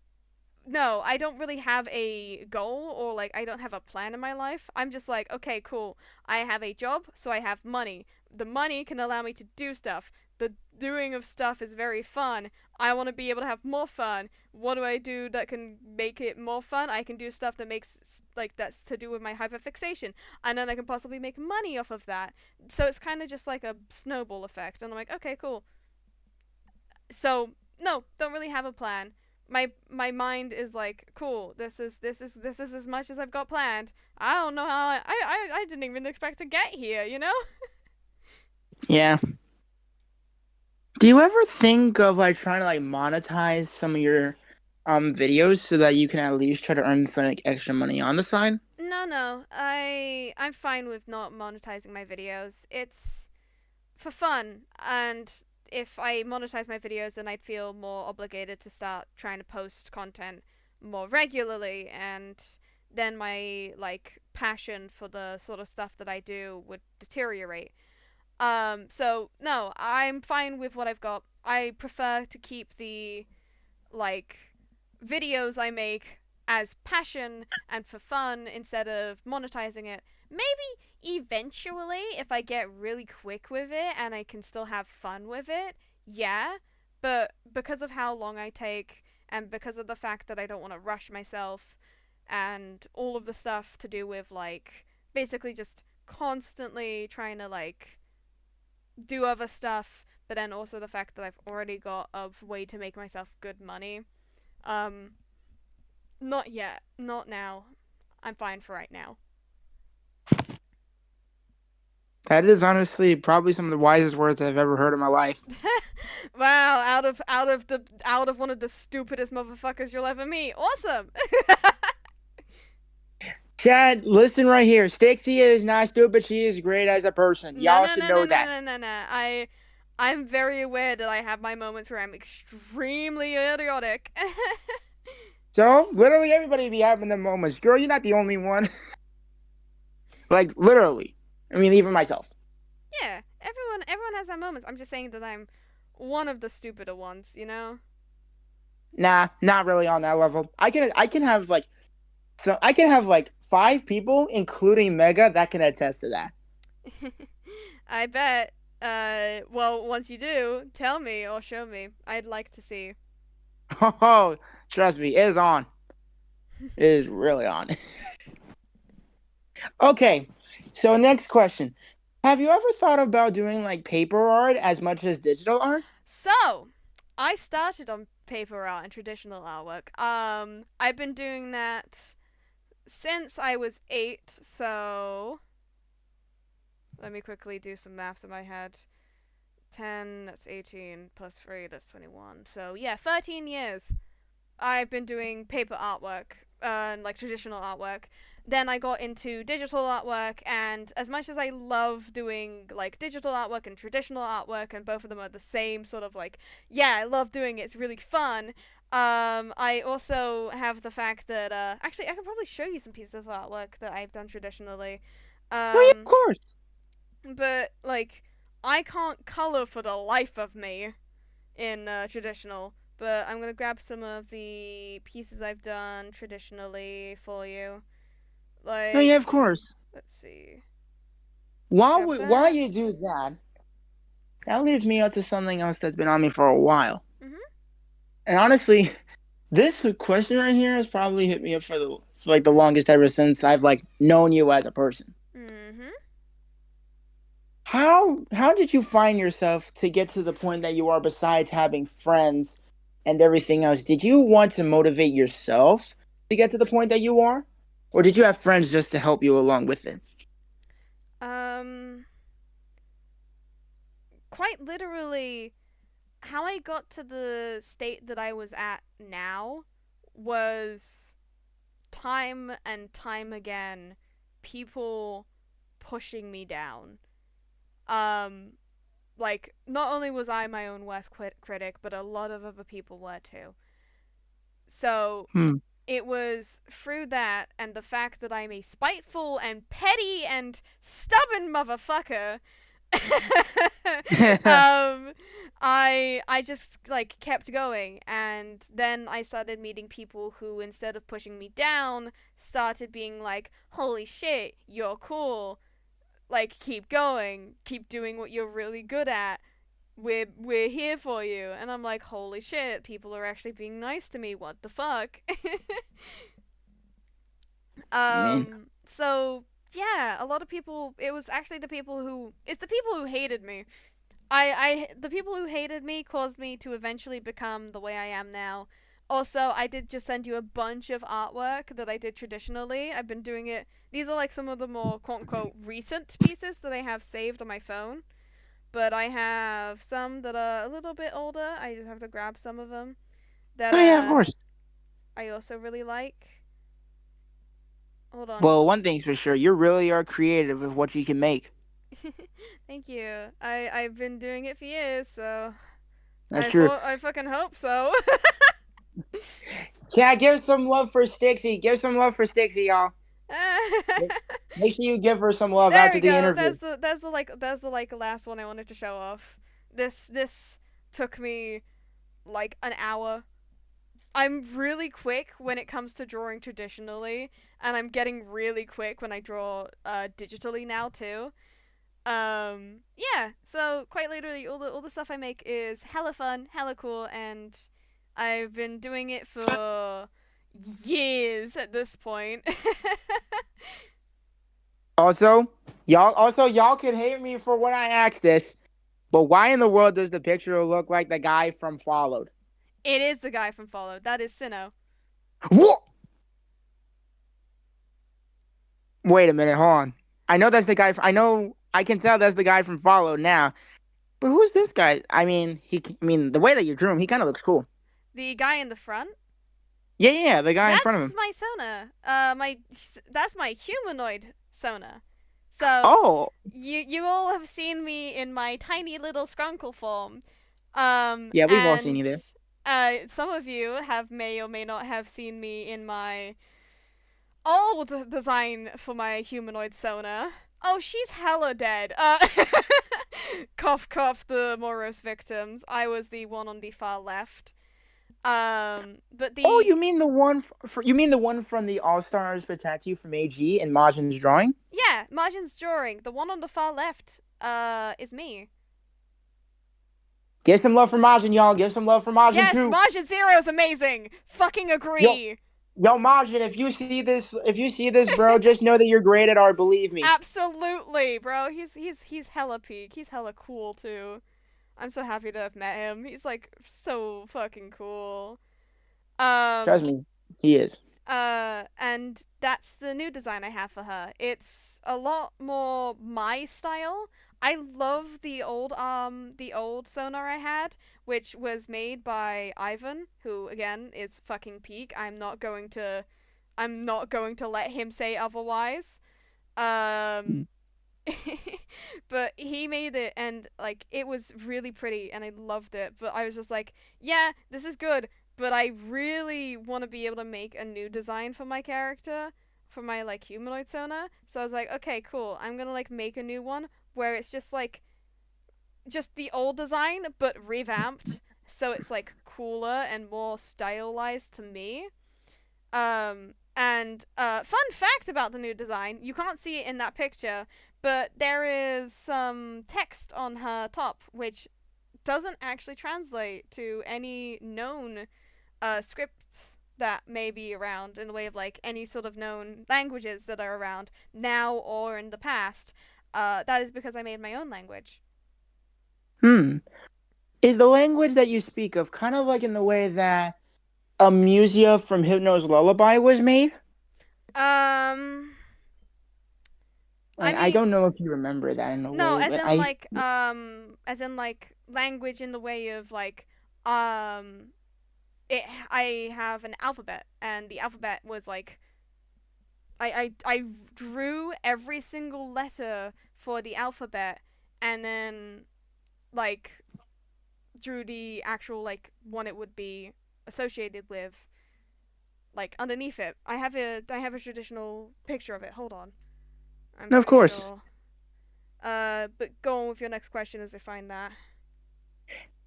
no, I don't really have a goal or like I don't have a plan in my life. I'm just like, okay, cool. I have a job, so I have money. The money can allow me to do stuff. The doing of stuff is very fun. I want to be able to have more fun. What do I do that can make it more fun? I can do stuff that makes like that's to do with my hyperfixation, and then I can possibly make money off of that. So it's kind of just like a snowball effect, and I'm like, okay, cool. So no, don't really have a plan. My mind is like, cool. This is as much as I've got planned. I don't know how I didn't even expect to get here. You know? Yeah. Do you ever think of like trying to like monetize some of your videos so that you can at least try to earn some like extra money on the side? No, no. I'm fine with not monetizing my videos. It's for fun, and if I monetize my videos, then I'd feel more obligated to start trying to post content more regularly, and then my like passion for the sort of stuff that I do would deteriorate. So no, I'm fine with what I've got. I prefer to keep the like videos I make as passion and for fun instead of monetizing it. Maybe eventually, if I get really quick with it and I can still have fun with it, yeah. But because of how long I take and because of the fact that I don't want to rush myself and all of the stuff to do with like basically just constantly trying to like do other stuff, but then also the fact that I've already got a way to make myself good money. Um, Not yet. Not now. I'm fine for right now. That is honestly probably some of the wisest words I've ever heard in my life. Wow, out of one of the stupidest motherfuckers you'll ever meet. Awesome. Chad, listen right here. Styxsi is not stupid. She is great as a person. No, Y'all no, should no, no, know no, that. no, no, no. I'm very aware that I have my moments where I'm extremely idiotic. So, literally everybody be having them moments. Girl, you're not the only one. Like, literally. I mean, even myself. Yeah, everyone has their moments. I'm just saying that I'm one of the stupider ones, you know? Nah, not really on that level. I can have like I can have like 5 people, including Mega, that can attest to that. I bet. Well, once you do, tell me or show me. I'd like to see. Oh, trust me, it is on. It is really on. Okay, so next question. Have you ever thought about doing like paper art as much as digital art? So, I started on paper art and traditional artwork. I've been doing that since I was 8, so let me quickly do some maths in my head. 10, that's 18, plus 3, that's 21. So, yeah, 13 years. I've been doing paper artwork, like traditional artwork. Then I got into digital artwork, and as much as I love doing like digital artwork and traditional artwork, and both of them are the same sort of like, yeah, I love doing it. It's really fun. I also have the fact that actually I can probably show you some pieces of artwork that I've done traditionally. Oh yeah, of Um, course. but like I can't color for the life of me in traditional, but I'm gonna grab some of the pieces I've done traditionally for you. Oh yeah, Like, of course. let's see, grab While that. you do that, that leads me up to something else that's been on me for a while. Mhm. And honestly, this question right here has probably hit me up for like the longest ever since I've like known you as a person. Mhm. How did you find yourself to get to the point that you are besides having friends and everything else? Did you want to motivate yourself to get to the point that you are? Or did you have friends just to help you along with it? Um, quite literally, how I got to the state that I was at now was time and time again people pushing me down. Um, like not only was I my own worst critic, but a lot of other people were too. So Hmm. it was through that and the fact that I'm a spiteful and petty and stubborn motherfucker. um, I just like kept going, and then I started meeting people who, instead of pushing me down, started being like, "Holy shit, you're cool! Like, keep going, keep doing what you're really good at. We're here for you." And I'm like, "Holy shit, people are actually being nice to me. What the fuck?" I mean, So yeah, a lot of people. It was actually the people who. It's the people who hated me. The people who hated me caused me to eventually become the way I am now. Also, I did just send you a bunch of artwork that I did traditionally. I've been doing it. These are like some of the more quote unquote recent pieces that I have saved on my phone. But I have some that are a little bit older. I just have to grab some of them that oh yeah, of course. I also really like. Hold on. Well, one thing's for sure, you really are creative with what you can make. Thank you. I've been doing it for years, so That's true. I fucking hope so. Yeah, give some love for Styxsi. Give some love for Styxsi, y'all. Make sure you give her some love There after we the go. interview. That's the like last one I wanted to show off. This took me like an hour. I'm really quick when it comes to drawing traditionally, and I'm getting really quick when I draw digitally now too. Yeah, so quite literally all the stuff I make is hella fun, hella cool, and I've been doing it for years at this point. Y'all can hate me for when I ask this, but why in the world does the picture look like the guy from Followed? It is the guy from Follow. That is Sinnoh. What? Wait a minute, hold on. I know that's the guy. I know I can tell that's the guy from Followed now. But who's this guy? I mean, the way that you drew him, he kind of looks cool. The guy in the front. Yeah, yeah, yeah, the guy in front of That's him. my Sona. That's my humanoid Sona. So Oh, you all have seen me in my tiny little skunkle form. yeah, we've all seen And you there. some of you have may or may not have seen me in my old design for my humanoid Sona. Oh, she's hella dead. Cough, cough, the Moros victims. I was the one on the far left. But Oh, the you mean the one from the All Stars for Tattoo from AG and Majin's drawing? yeah, Margin's drawing. The one on the far left, is me. Give some love for Majin, y'all. Give some love for Majin Yes, too. Margin Zero is amazing. Fucking Yo, agree. yo, Majin, if you see this, bro, just know that you're great at art. Believe me. Absolutely, bro. He's hella peak. He's hella cool too. I'm so happy to have met him. He's like so fucking cool. Trust Um, me, he is. and that's the new design I have for her. It's a lot more my style. I love the old sonar I had, which was made by Ivan, who again is fucking peak. I'm not going to let him say otherwise. Um but he made it, and like it was really pretty and I loved it, but I was just like, yeah, this is good, but I really want to be able to make a new design for my character, for my like humanoid Sona. So I was like, okay, cool, I'm gonna like make a new one where it's just like just the old design but revamped, so it's like cooler and more stylized to me. And fun fact about the new design, you can't see it in that picture, but there is some text on her top which doesn't actually translate to any known scripts that may be around, in the way of like any sort of known languages that are around now or in the past. That is because I made my own language. Hmm. Is the language that you speak of kind of like in the way that Amusia from Hypno's Lullaby was made? Um, I Like, I mean, don't know if you remember that in a no, way, but I. as in like language in the way of like um it I have an alphabet, and the alphabet was like I drew every single letter for the alphabet, and then like drew the actual like one it would be associated with, like underneath it. I have a traditional picture of it. Hold on, I'm Of pretty course. sure. But go on with your next question as I find that.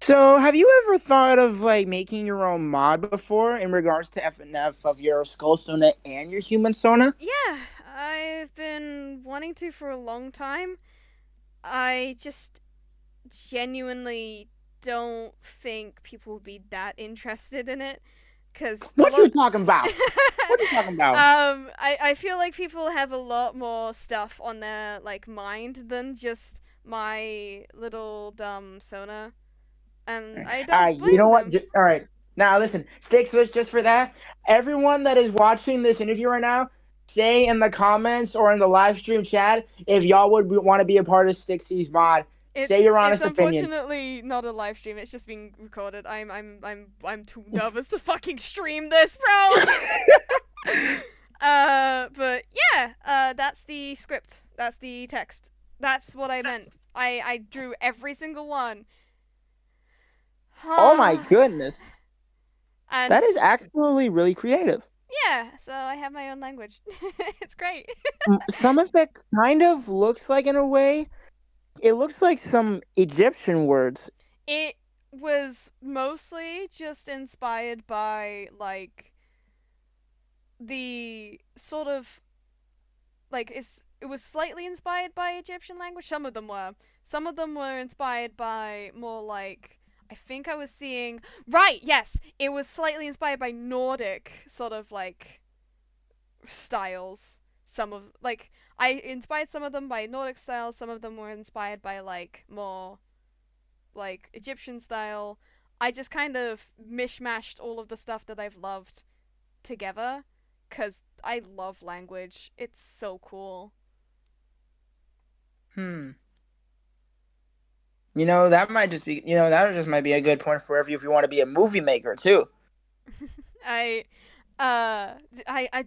So, have you ever thought of like making your own mod before in regards to FNF of your Skull Sona and your Human Sona? Yeah, I've been wanting to for a long time. I just genuinely don't think people would be that interested in it because a What you lot. talking about? What you talking about? I feel like people have a lot more stuff on their like mind than just my little dumb Sona, and I All don't right, you blame know what? them. All right, now listen, Styxsi, just for that, everyone that is watching this interview right now, say in the comments or in the live stream chat if y'all would want to be a part of Styxi's mod. Say your It's honest opinions. unfortunately not a live stream. It's just being recorded. I'm too nervous to fucking stream this, bro. But yeah, that's the script. That's the text. That's what I meant. I drew every single one. Oh my goodness, that And is actually really creative. yeah, so I have my own language. It's great. Some of it kind of looks like, in a way, it looks like some Egyptian words. It was mostly just inspired by like the sort of like it was slightly inspired by Egyptian language. Some of them were. Some of them were inspired by more like I think I was seeing right. Yes, it was slightly inspired by Nordic sort of like styles. Some of like I inspired some of them by Nordic styles. Some of them were inspired by like more like Egyptian style. I just kind of mishmashed all of the stuff that I've loved together because I love language. It's so cool. Hmm. That might just be, that just might be a good point for if you want to be a movie maker too. I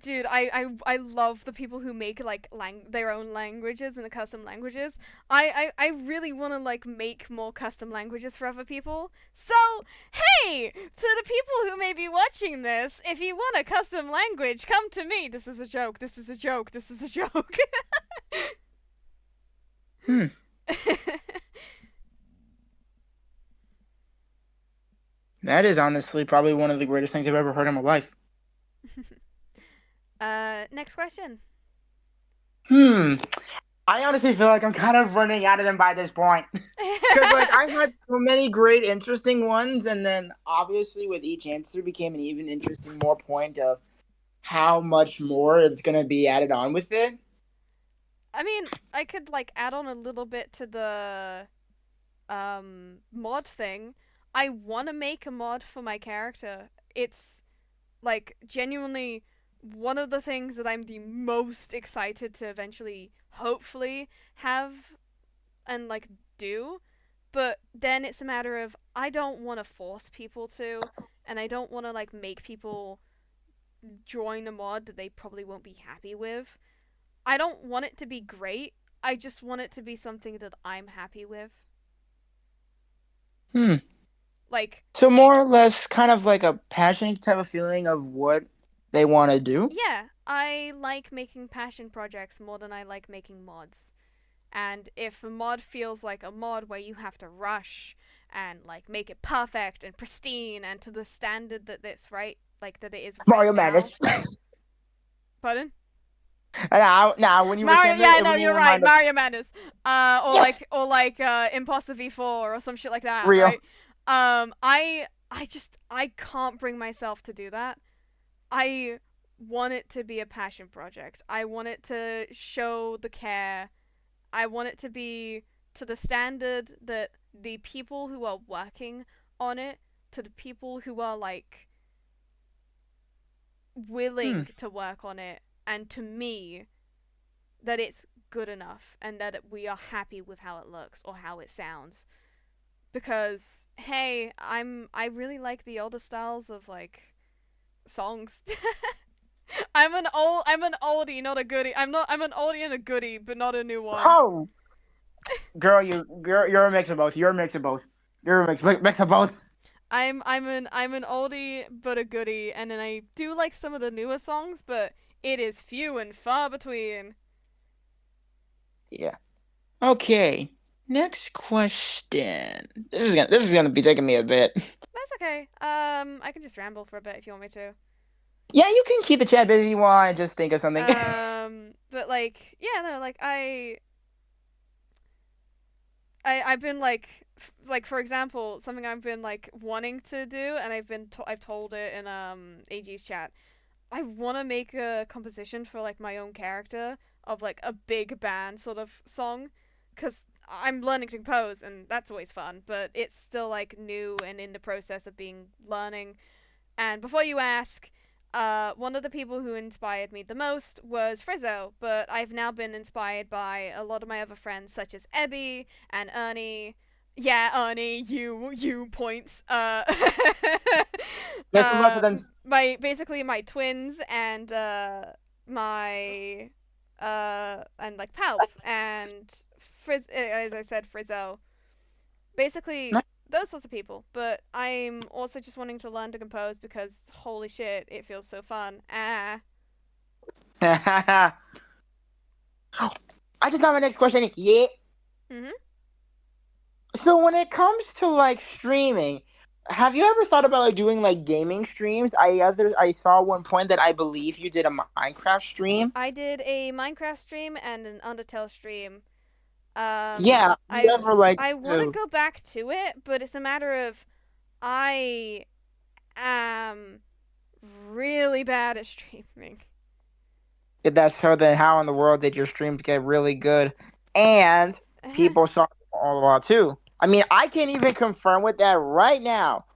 dude, I love the people who make like their own languages and the custom languages. I really want to like make more custom languages for other people. So hey, to the people who may be watching this, if you want a custom language, come to me. This is a joke. This is a joke. This is a joke. Hmm. That is honestly probably one of the greatest things I've ever heard in my life. Next question. Hmm. I honestly feel like I'm kind of running out of them by this point. Because, like, I had so many great, interesting ones, and then obviously with each answer became an even interesting more point of how much more is going to be added on with it. I mean, I could like add on a little bit to the mod thing. I want to make a mod for my character. It's like genuinely one of the things that I'm the most excited to eventually hopefully have and like do. But then it's a matter of I don't want to force people to, and I don't want to like make people join a mod that they probably won't be happy with. I don't want it to be great. I just want it to be something that I'm happy with. Hmm. Like, So, more or less, kind of like a passionate type of feeling of what they want to do. yeah, I like making passion projects more than I like making mods. And if a mod feels like a mod where you have to rush and like make it perfect and pristine and to the standard that it's right, like that it is right Mario now. Madness. Pardon? Now, when you were Mario, saying that, yeah, it no, made me you're right. remind of Mario Madness, yes, or like Imposter V4 or some shit like that, real. right? I can't bring myself to do that. I want it to be a passion project. I want it to show the care. I want it to be to the standard that the people who are working on it, to the people who are like Hmm. willing to work on it, and to me, that it's good enough and that we are happy with how it looks or how it sounds. Because hey, I really like the older styles of like songs. I'm an oldie, not a goodie. I'm an oldie and a goodie, but not a new one. Oh, girl, you're a mix of both. You're a mix of both. You're a mix of both. I'm an oldie but a goodie, and then I do like some of the newer songs, but it is few and far between. Yeah. Okay. Next question. This is gonna be taking me a bit. That's okay. I can just ramble for a bit if you want me to. Yeah, you can keep the chat busy while I just think of something. But like, yeah, no, like I've been like for example, something I've been like wanting to do, and I've told it in AG's chat. I want to make a composition for like my own character of like a big band sort of song, because I'm learning to compose and that's always fun, but it's still like new and in the process of being learning. And before you ask, one of the people who inspired me the most was Frizzo, but I've now been inspired by a lot of my other friends, such as Ebby and Ernie. Yeah, Ernie, you points. Let's move on to them. My basically my twins and my and like Palp and as I said, Frizzo. Basically those sorts of people. But I'm also just wanting to learn to compose because holy shit, it feels so fun. Ah. I just got my next question. Yeah. Mhm. So when it comes to like streaming, have you ever thought about like doing like gaming streams? I saw one point that I believe you did a Minecraft stream. I did a Minecraft stream and an Undertale stream. Yeah, you ever like I want to to go back to it, but it's a matter of I am really bad at streaming. get that show? Then how in the world did your streams get really good and people saw them all the while too? I mean, I can't even confirm with that right now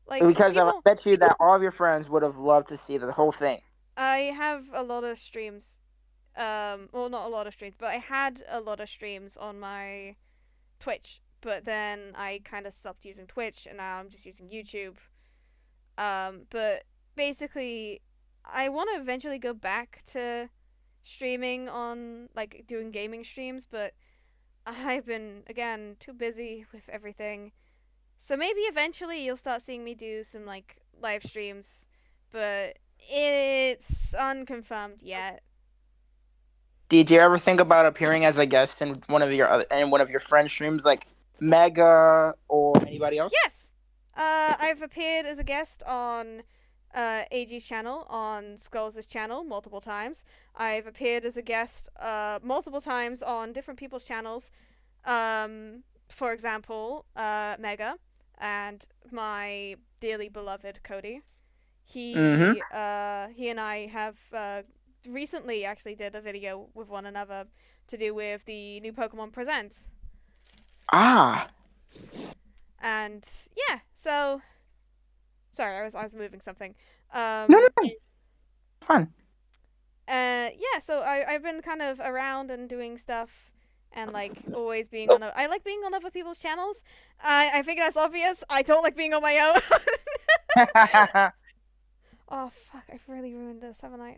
Like because I people, bet you that all of your friends would have loved to see the whole thing. I have a lot of streams. Well, not a lot of streams, but I had a lot of streams on my Twitch. But then I kind of stopped using Twitch, and now I'm just using YouTube. But basically, I want to eventually go back to streaming on like doing gaming streams, but I've been again too busy with everything. So maybe eventually you'll start seeing me do some like live streams, but it's unconfirmed yet. Did you ever think about appearing as a guest in one of your friends' streams, like Mega or anybody else? Yes, I've appeared as a guest on AG's channel, on Skulls' channel multiple times. I've appeared as a guest multiple times on different people's channels. For example, Mega and my dearly beloved Cody. Mm-hmm. He and I have recently actually did a video with one another to do with the new Pokemon Presents. Ah, And yeah, so sorry, I was moving something. no, no, Um, no, fun. yeah, so I've been kind of around and doing stuff and like always being on. I like being on other people's channels. I think that's obvious. I don't like being on my own. Oh fuck! I've really ruined this, haven't I?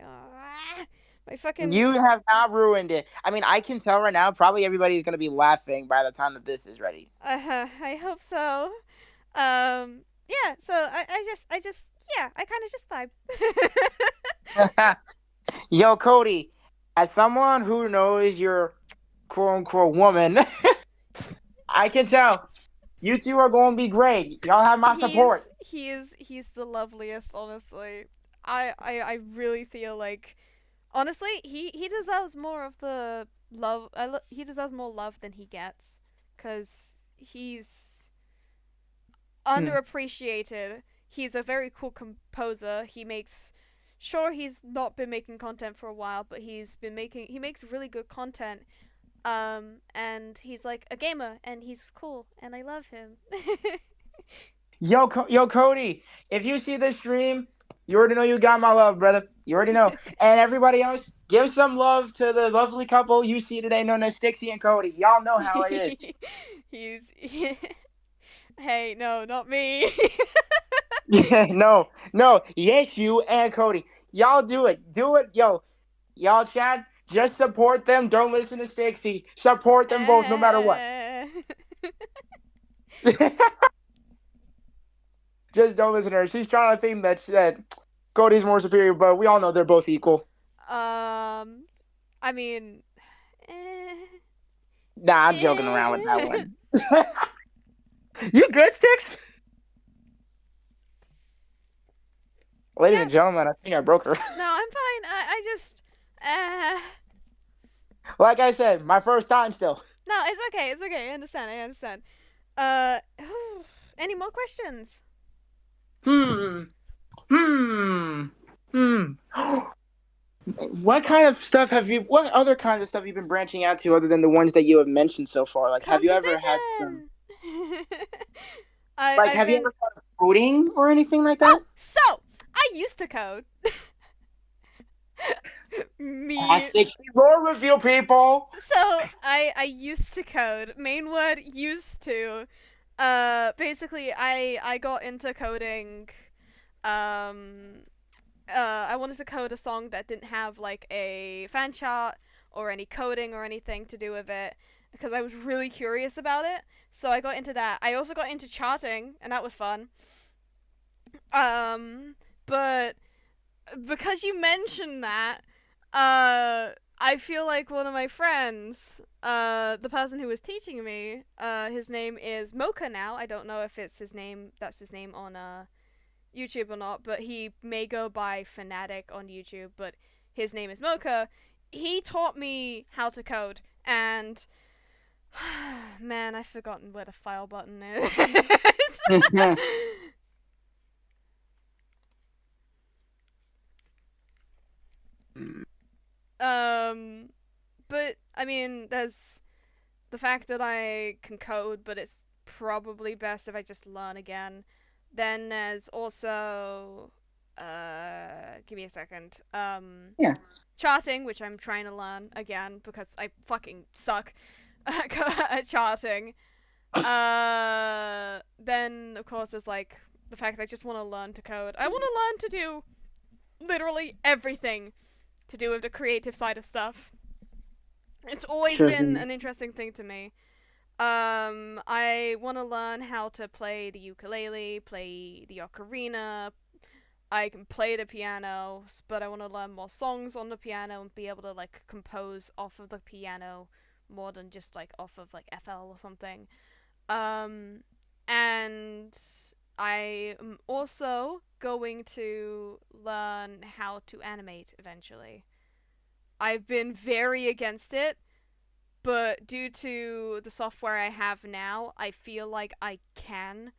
My fucking. You have not ruined it. I mean, I can tell right now. Probably everybody's gonna be laughing by the time that this is ready. I hope so. Yeah. So I just yeah. I kind of just vibe. Yo, Cody, as someone who knows your quote unquote woman, I can tell you two are going to be great. Y'all have my support. He's the loveliest. Honestly, I really feel like honestly he deserves more of the love. He deserves more love than he gets, cause he's Hmm. underappreciated. He's a very cool composer. Sure, he's not been making content for a while, but he makes really good content. And he's like a gamer, and he's cool, and I love him. Yo, Cody, if you see this stream, you already know you got my love, brother. You already know. And everybody else, give some love to the lovely couple you see today, known as Styxsi and Cody. Y'all know how it is. He's hey, no, not me. Yeah, no, no. Yes, you and Cody. Y'all do it. Do it, yo. Y'all, Chad, just support them. Don't listen to Styxi. Support them both, no matter what. Just don't listen to her. She's trying to think that Cody's more superior, but we all know they're both equal. I mean, eh, Nah, I'm joking around with that eh. one. You good, Six? Ladies Yeah, and gentlemen, I think I broke her. no, I'm fine. I just, uh, Like I said, my first time still. no, it's okay. It's okay. I understand. I understand. Any more questions? Hmm. Hmm. Hmm. What kind of stuff have you? What other kinds of stuff have you been branching out to other than the ones that you have mentioned so far? Like, have you ever had some? Composition. Like, I've have you been. ever thought of coding or anything like that? Oh, so I used to code. Me. Styxsi roar review, people. So I used to code. Main word used to. Basically, I got into coding. Um, I wanted to code a song that didn't have like a fan chart or any coding or anything to do with it because I was really curious about it. So I got into that. I also got into charting, and that was fun. Um, but because you mentioned that, I feel like one of my friends, the person who was teaching me, his name is Mocha now. I don't know if it's his name. That's his name on YouTube or not, but he may go by Fanatic on YouTube, but his name is Mocha. He taught me how to code, and man, I've forgotten where the file button is. um, but I mean, there's the fact that I can code, but it's probably best if I just learn again. Then there's also give me a second. Yeah, Charting, which I'm trying to learn again because I fucking suck at charting. Then of course there's like the fact I just want to learn to code. I want to learn to do literally everything to do with the creative side of stuff. It's always sure been thing. an interesting thing to me. I want to learn how to play the ukulele, play the ocarina. I can play the piano, but I want to learn more songs on the piano and be able to like compose off of the piano more than just like off of like FL or something. Um, and I am also going to learn how to animate eventually. I've been very against it, but due to the software I have now, I feel like I can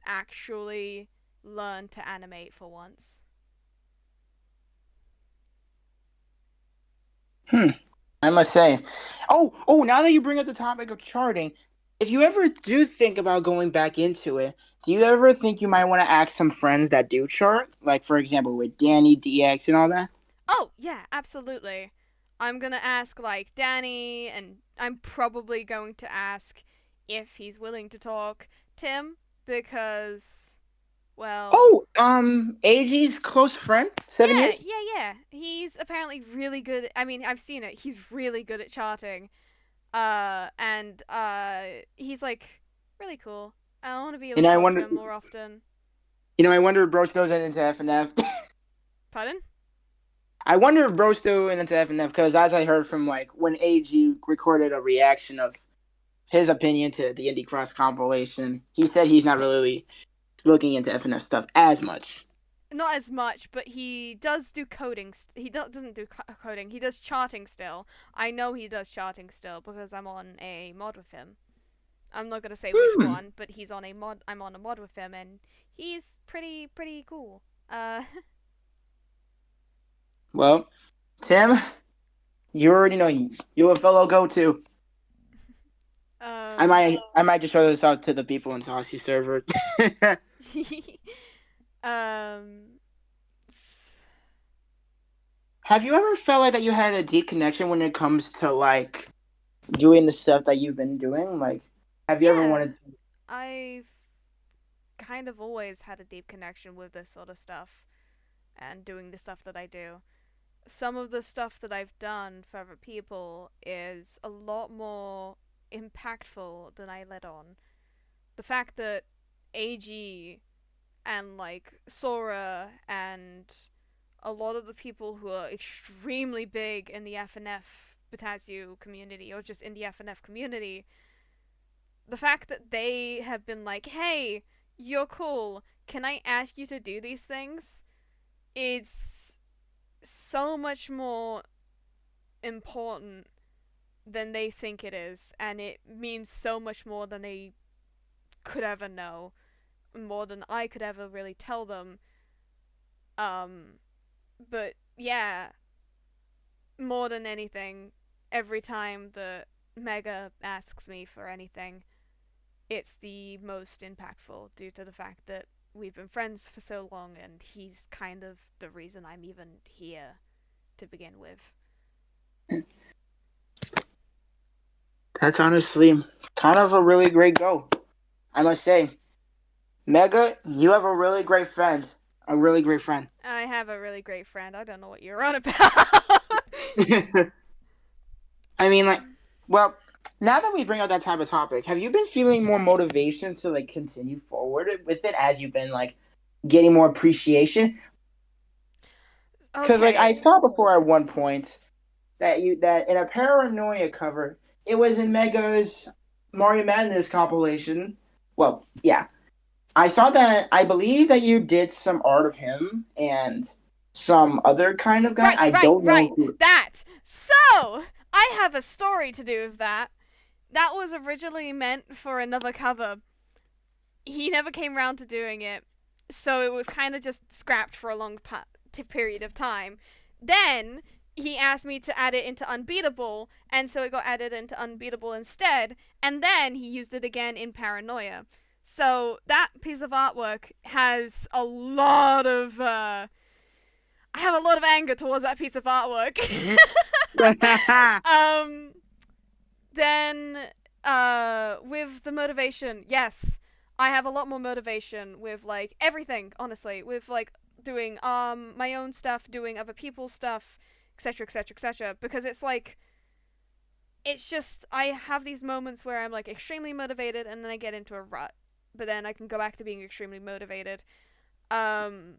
actually learn to animate for once. Hmm. I must say. Oh, now that you bring up the topic of charting, if you ever do think about going back into it, do you ever think you might want to ask some friends that do chart? Like, for example, with Danny, DX, and all that? Oh, yeah, absolutely. I'm gonna ask, like, Danny, and I'm probably going to ask if he's willing to talk Tim, because, well, Oh, AG's close friend, 7 years? yeah. He's apparently really good. I mean, I've seen it. He's really good at charting. And, he's, like, really cool. I want to be able And to I talk to wonder, him more often. I wonder if Bro goes into FNF. Pardon? I wonder if Bro's still into FNF because, as I heard from like when AG recorded a reaction of his opinion to the Indie Cross compilation, he said he's not really looking into FNF stuff as much. Not as much, but he does do coding. He doesn't do coding. He does charting still. I know he does charting still because I'm on a mod with him. I'm not gonna say which Hmm. one, but he's on a mod. I'm on a mod with him, and he's pretty cool. Well, Tim, you already know you're a fellow go-to. um, I might just throw this out to the people in Saucy server. um, Have you ever felt like that you had a deep connection when it comes to like doing the stuff that you've been doing? Like, have you ever yeah. wanted to? I've kind of always had a deep connection with this sort of stuff and doing the stuff that I do. Some of the stuff that I've done for other people is a lot more impactful than I let on. The fact that AG and like Sora and a lot of the people who are extremely big in the FNF Batazu community or just in the FNF community, the fact that they have been like, hey, you're cool, can I ask you to do these things? It's so much more important than they think it is, and it means so much more than they could ever know, more than I could ever really tell them. Um, but yeah, more than anything, every time that Mega asks me for anything, it's the most impactful due to the fact that we've been friends for so long and he's kind of the reason I'm even here to begin with. That's honestly kind of a really great goal, I must say. Mega, you have a really great friend. A really great friend. I have a really great friend. I don't know what you're on about. I mean, like, well, now that we bring up that type of topic, have you been feeling more motivation to like continue forward with it as you've been like getting more appreciation? Because like I Okay. saw before at one point that in a Paranoia cover, it was in Mega's Mario Madness compilation. Well, yeah, I saw that. I believe that you did some art of him and some other kind of guy. Right, I right, don't know right. who. That. So, I have a story to do with that. That was originally meant for another cover. He never came round to doing it, so it was kind of just scrapped for a long period of time. Then he asked me to add it into Unbeatable, and so it got added into Unbeatable instead, and then he used it again in Paranoia. So that piece of artwork has a lot of I have a lot of anger towards that piece of artwork. um then with the motivation, yes, I have a lot more motivation with like everything, honestly, with like doing my own stuff, doing other people's stuff, etc, etc, etc, because it's like it's just I have these moments where I'm like extremely motivated and then I get into a rut, but then I can go back to being extremely motivated. um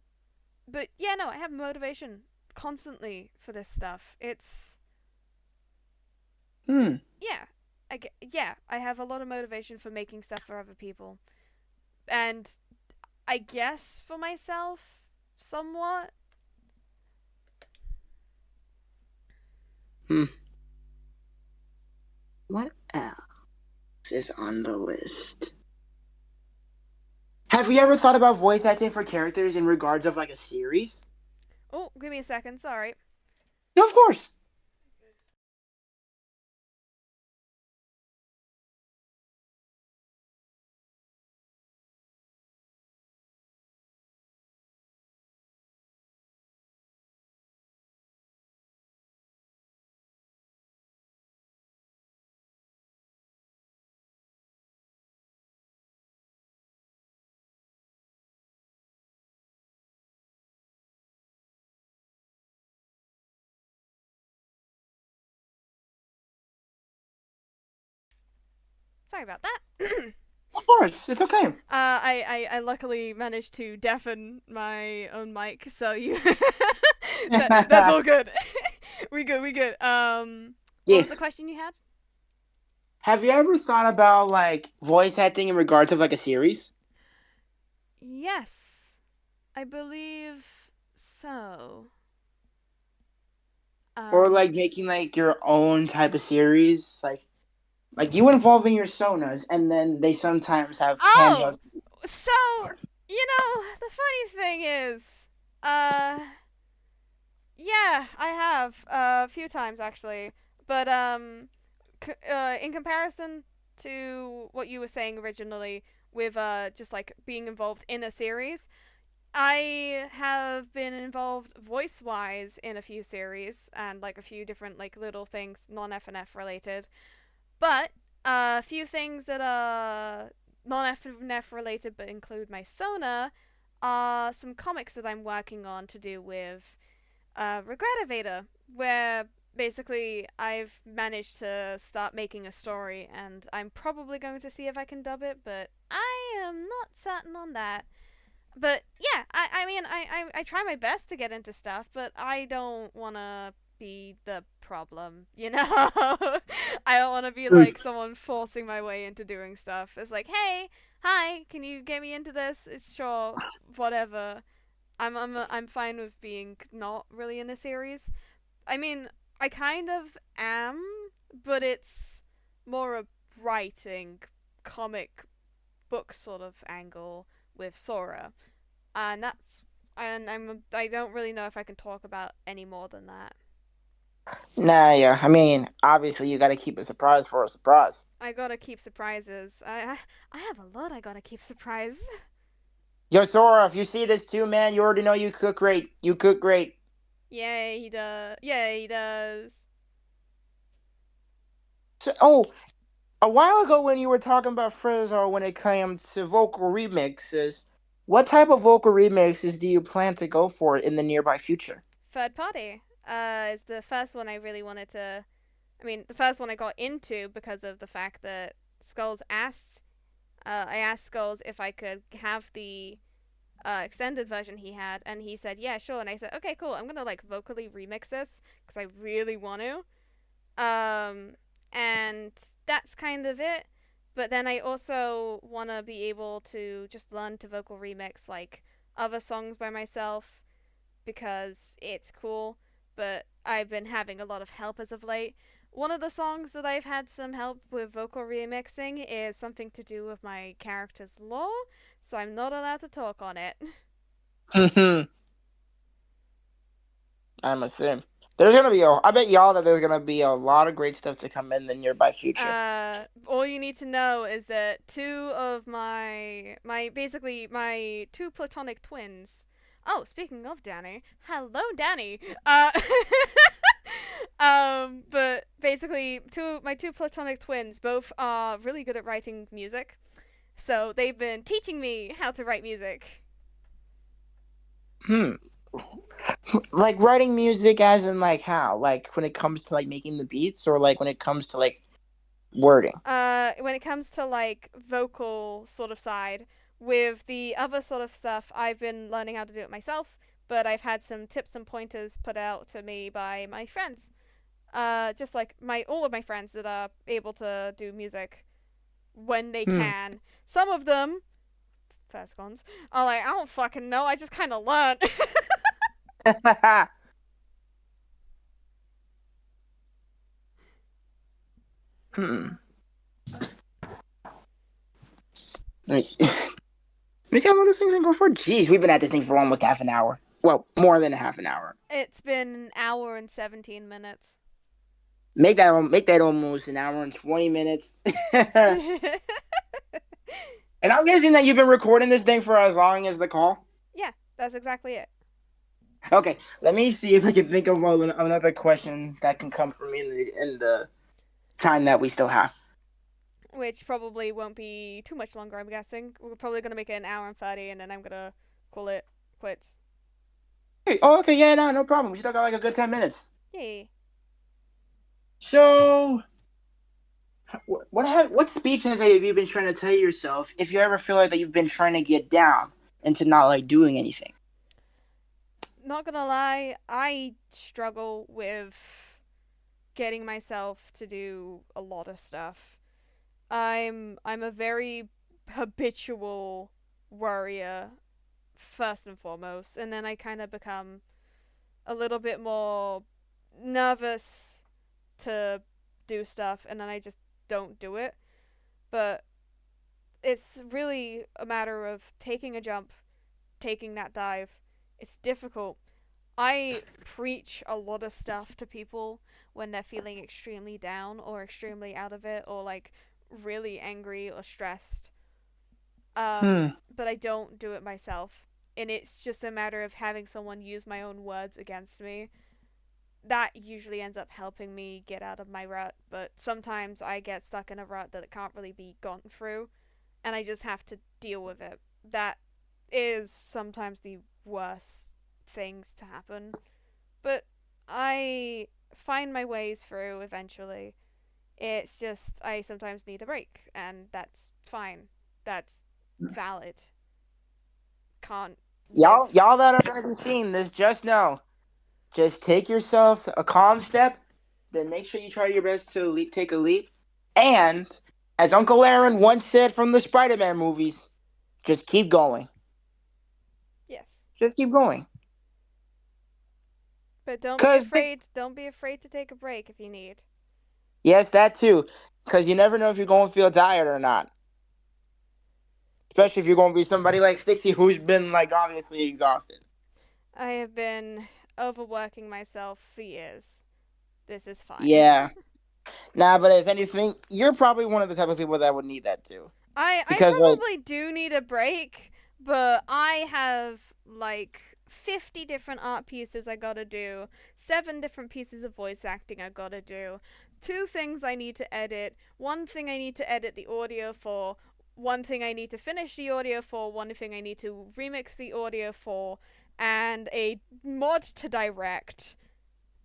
but yeah, no, I have motivation constantly for this stuff. It's Hmm. yeah, yeah, I have a lot of motivation for making stuff for other people, and I guess for myself, somewhat. Hmm. What else is on the list? Have you ever thought about voice acting for characters in regards of like a series? Oh, give me a second. Sorry. No, of course. Sorry about that. Of course, it's okay. I luckily managed to deafen my own mic, so you that's Yeah. all good. We good, we good. What was the question you had? Have you ever thought about like voice acting in regards of like a series, Yes, I believe so. or Um. like making like your own type of series, like you involving your sonas, and then they sometimes have Oh, cameos. so the funny thing is, uh, yeah, I have a few times actually, but in comparison to what you were saying originally, with just like being involved in a series, I have been involved voice wise in a few series and like a few different like little things non FNF related. But a few things that are non FNF related but include my Sona are some comics that I'm working on to do with Regretivator, where basically I've managed to start making a story and I'm probably going to see if I can dub it, but I am not certain on that. But yeah, I mean, I try my best to get into stuff, but I don't want to be the problem, you know? I don't want to be like someone forcing my way into doing stuff. It's like, hey, hi, can you get me into this? It's sure, whatever. I'm fine with being not really in a series. I mean, I kind of am, but it's more a writing comic book sort of angle with Sora, and I don't really know if I can talk about any more than that. Nah, yeah. I mean, obviously, you got to keep a surprise for a surprise. I gotta keep surprises. I have a lot. I gotta keep surprise. Yo, Sora, if you see this too, man, you already know you cook great. You cook great. Yay, he does. Yay, he does. So, oh, a while ago when you were talking about Frizzle when it came to vocal remixes, what type of vocal remixes do you plan to go for in the nearby future? Third party. Is the first one I really wanted to. I mean, the first one I got into because of the fact that Skulls asked. I asked Skulls if I could have the extended version he had, and he said, "Yeah, sure." And I said, "Okay, cool. I'm gonna like vocally remix this because I really want to." And that's kind of it. But then I also want to be able to just learn to vocal remix like other songs by myself because it's cool. But I've been having a lot of help as of late. One of the songs that I've had some help with vocal remixing is something to do with my character's lore, so I'm not allowed to talk on it. I'm assuming there's gonna be a. I bet y'all that there's gonna be a lot of great stuff to come in the nearby future. All you need to know is that two of my basically my two platonic twins. Oh, speaking of Danny, hello Danny. But basically, my two platonic twins both are really good at writing music, so they've been teaching me how to write music. Hmm. Like writing music, as in like how? Like when it comes to like making the beats, or like when it comes to like wording. When it comes to like vocal sort of side, with the other sort of stuff, I've been learning how to do it myself, but I've had some tips and pointers put out to me by my friends. Just like my all of my friends that are able to do music when they Hmm. can. Some of them, first cons, are like, I don't fucking know. I just kind of learned. Hmm. Let me, let me see how long this thing's gonna go for. Jeez, we've been at this thing for almost half an hour. Well, more than a half an hour. It's been an hour and 17 minutes. Make that almost an hour and 20 minutes. And I'm guessing that you've been recording this thing for as long as the call. Yeah, that's exactly it. Okay, let me see if I can think of another question that can come from me in the time that we still have. Which probably won't be too much longer, I'm guessing. We're probably going to make it an hour and 30, and then I'm going to call it quits. Hey, oh, okay, yeah, no problem. We still got like a good 10 minutes. Yay. So, what speech have you been trying to tell yourself if you ever feel like that you've been trying to get down into not like doing anything? Not gonna lie, I struggle with getting myself to do a lot of stuff. I'm a very habitual worrier first and foremost, and then I kind of become a little bit more nervous to do stuff, and then I just don't do it. But it's really a matter of taking a jump, taking that dive. It's difficult. I preach a lot of stuff to people when they're feeling extremely down or extremely out of it or like really angry or stressed. Hmm. But I don't do it myself. And it's just a matter of having someone use my own words against me. That usually ends up helping me get out of my rut, but sometimes I get stuck in a rut that can't really be gotten through, and I just have to deal with it. That is sometimes the worst things to happen. But I find my ways through eventually. It's just I sometimes need a break, and that's fine. That's valid. can't live. Y'all that are going to be seeing this, just know, just take yourself a calm step, then make sure you try your best to take a leap. And as Uncle Aaron once said from the Spider-Man movies, just keep going. Yes. Just keep going. But don't be Cause afraid. Don't be afraid to take a break if you need. yes, that too. Cause you never know if you're going to feel tired or not. Especially if you're going to be somebody like Styxsi who's been like obviously exhausted. I have been overworking myself for years. This is fine. Yeah. Nah, but if anything, you're probably one of the type of people that would need that too. I Because like, probably do need a break, but I have like 50 different art pieces I gotta do, 7 different pieces of voice acting I gotta do, 2 things I need to edit, 1 thing I need to edit the audio for, 1 thing I need to finish the audio for, 1 thing I need to remix the audio for, and a mod to direct,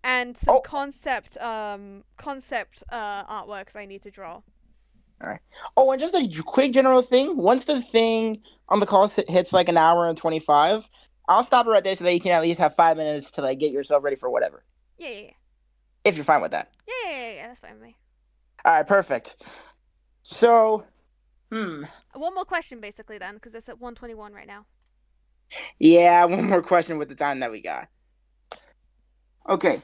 and some oh, concept artworks I need to draw. all right. Oh, and just a quick general thing. Once the thing on the call hits like an hour and 25, I'll stop it right there so that you can at least have 5 minutes to like get yourself ready for whatever. Yeah, yeah, If you're fine with that. yeah, that's fine with me. All right, perfect. So, hmm. One more question, basically, then, because it's at 1:21 right now. Yeah, one more question with the time that we got. Okay.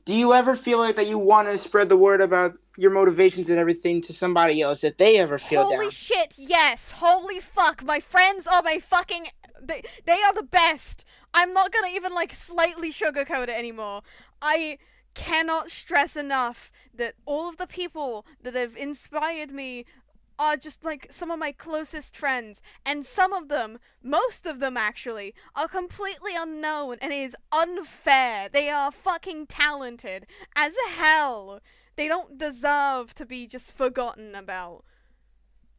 Do you ever feel like that you want to spread the word about your motivations and everything to somebody else if they ever feel Holy down? shit, yes! Holy fuck, my friends are my fucking. They are the best! I'm not gonna even, like, slightly sugarcoat it anymore. I cannot stress enough that all of the people that have inspired me are just like some of my closest friends, and some of them, most of them actually, are completely unknown, and it is unfair. They are fucking talented as hell. They don't deserve to be just forgotten about.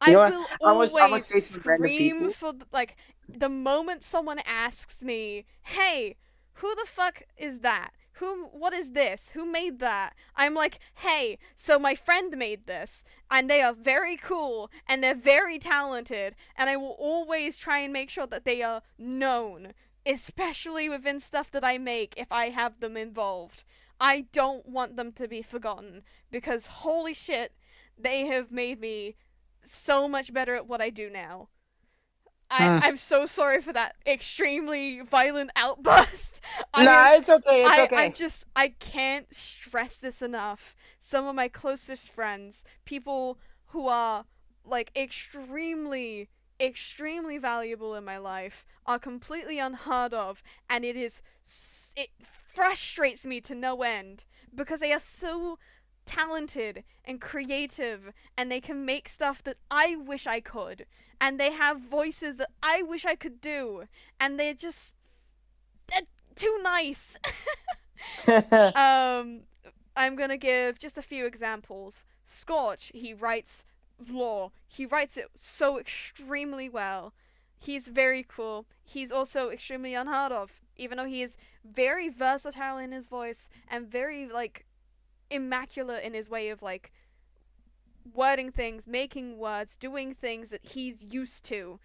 You I know what? will I'm gonna always say some random scream people. for, like, the moment someone asks me, hey, who the fuck is that? What is this? Who made that? I'm like, hey, so my friend made this, and they are very cool, and they're very talented, and I will always try and make sure that they are known, especially within stuff that I make if I have them involved. I don't want them to be forgotten, because holy shit, they have made me so much better at what I do now. Hmm. I'm so sorry for that extremely violent outburst. Nah, it's okay. It's I'm okay. just, I can't stress this enough. Some of my closest friends, people who are, like, extremely valuable in my life, are completely unheard of, and it frustrates me to no end because they are so talented and creative, and they can make stuff that I wish I could, and they have voices that I wish I could do, and they're too nice. um I'm gonna give just a few examples. Scorch, he writes lore. He writes it so extremely well. He's very cool. He's also extremely unheard of, even though he is very versatile in his voice and very, like, immaculate in his way of, like, wording things, making words, doing things that he's used to.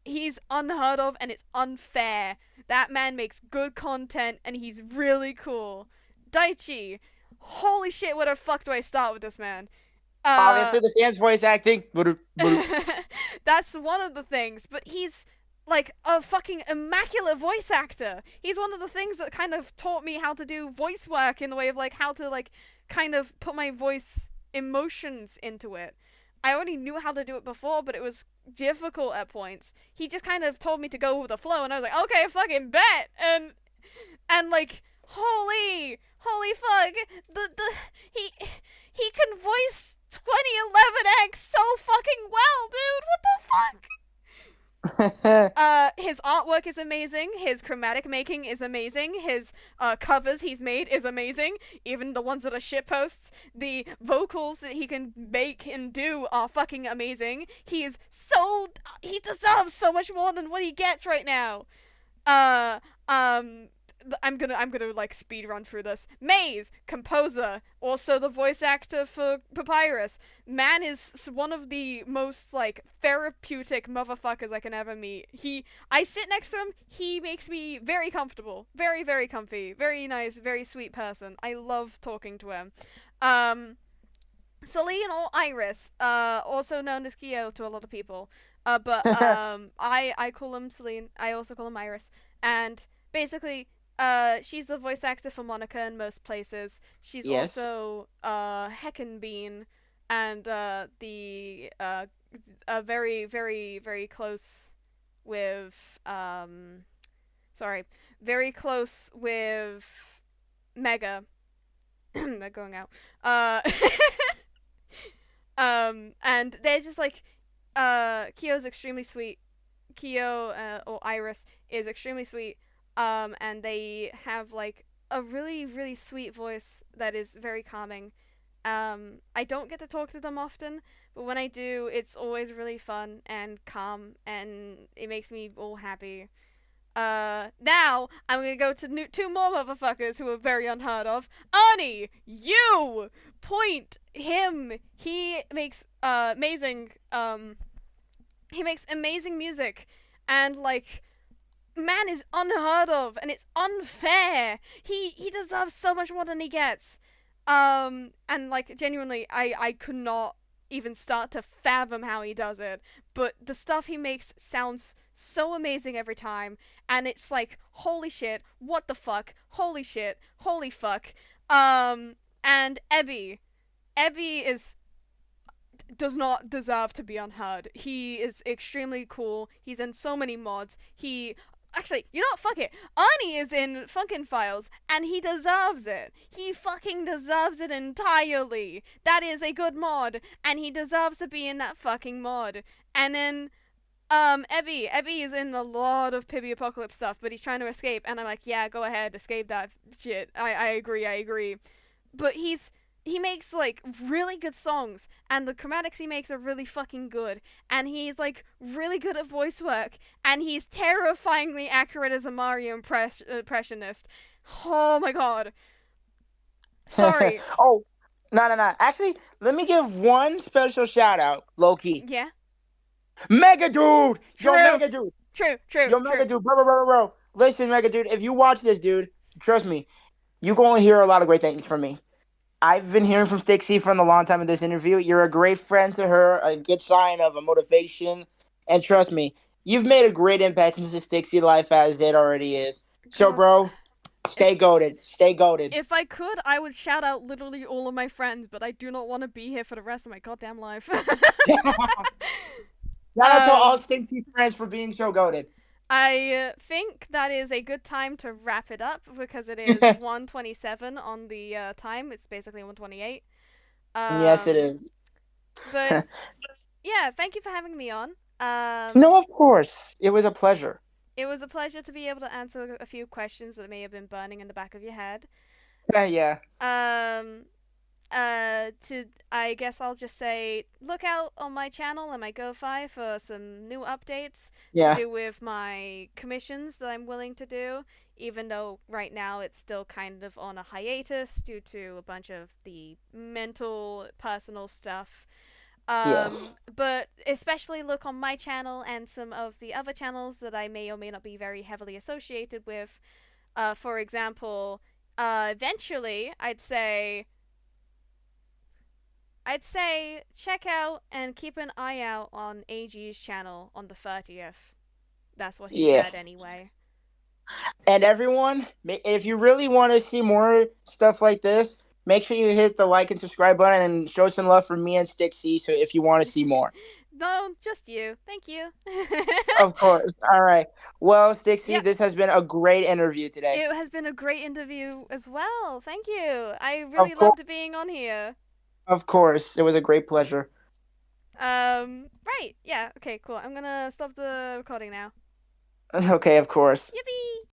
He's unheard of, and it's unfair. That man makes good content, and he's really cool. Daichi, holy shit, where the fuck do I start with this man? Uh, Obviously, the Sans voice acting. that's one of the things, but he's like a fucking immaculate voice actor. He's one of the things that kind of taught me how to do voice work in the way of, like, how to, like, kind of put my voice emotions into it. I already knew how to do it before, but it was difficult at points. He just kind of told me to go with the flow, and I was like, okay, fucking bet. And like, holy fuck, the he can voice 2011X so fucking well, dude. What the fuck? His artwork is amazing. His chromatic making is amazing. His covers he's made is amazing. Even the ones that are shitposts. The vocals that he can make and do are fucking amazing. He deserves so much more than what he gets right now. Uh, um, I'm gonna like speed run through this. Maze, composer, also the voice actor for Papyrus. Man is one of the most like therapeutic motherfuckers I can ever meet. I sit next to him. He makes me very comfortable, very very comfy, very nice, very sweet person. I love talking to him. Um, Celine or Iris, also known as Kyo to a lot of people. But I call him Celine. I also call him Iris. And basically, she's the voice actor for Monica in most places. She's Yes. also Heckenbean, and the very very very close with sorry, very close with Mega. They're going out. And they're just like, Kyo's extremely sweet. Kyo, or Iris is extremely sweet. And they have like a really, really sweet voice that is very calming. I don't get to talk to them often, but when I do, it's always really fun and calm, and it makes me all happy. Now I'm gonna go to two more motherfuckers who are very unheard of. Arnie, you point him. He makes amazing music, and like, man is unheard of, and it's unfair. He deserves so much more than he gets. And like genuinely, I could not even start to fathom how he does it. But the stuff he makes sounds so amazing every time, and it's like, holy shit, what the fuck, holy shit, holy fuck. And Ebby does not deserve to be unheard. He is extremely cool. He's in so many mods. Actually, you know what? Fuck it. Arnie is in Funkin Files, and he deserves it. He fucking deserves it entirely. That is a good mod, and he deserves to be in that fucking mod. And then, Ebby is in a lot of Pibby Apocalypse stuff, but he's trying to escape, and I'm like, yeah, go ahead, escape that shit. I agree. But he makes like really good songs, and the chromatics he makes are really fucking good, and he's like really good at voice work, and he's terrifyingly accurate as a Mario impressionist. Oh my god. Sorry. Oh, no, no, no. Actually, let me give one special shout out, Loki. Yeah. Mega dude, yo, True. Mega dude, True. yo, Mega dude, bro. Listen, Mega dude, if you watch this, dude, trust me, you gonna hear a lot of great things from me. I've been hearing from Styxsi from the long time in this interview. You're a great friend to her, a good sign of a motivation, and trust me, you've made a great impact into Styxi life as it already is. So, God. bro, stay If goaded, stay goaded. if I could, I would shout out literally all of my friends, but I do not want to be here for the rest of my goddamn life. Shout out to all um, Styxi's friends for being so goaded. I think that is a good time to wrap it up because it is 1:27 on the time. It's basically 1:28. Yes, it Um, is. but yeah, thank you for having me on. No, of course. It was a pleasure. It was a pleasure to be able to answer a few questions that may have been burning in the back of your head. Yeah. Um, to I guess I'll just say look out on my channel and my Go-Fi for some new updates to Yeah. do with my commissions that I'm willing to do, even though right now it's still kind of on a hiatus due to a bunch of the mental personal stuff. Yes. But especially look on my channel and some of the other channels that I may or may not be very heavily associated with. For example, eventually I'd say check out and keep an eye out on AG's channel on the 30th. That's what he Yeah. said anyway. And everyone, if you really want to see more stuff like this, make sure you hit the like and subscribe button and show some love for me and Stixie. So if you want to see more, No, just you. Thank you. of course. All right. Well, Stixie, Yep. this has been a great interview today. It has been a great interview as well. Thank you. I really Of course. loved being on here. Of course. It was a great pleasure. Right. Yeah. Okay, cool. I'm gonna stop the recording now. Okay, of course. Yippee!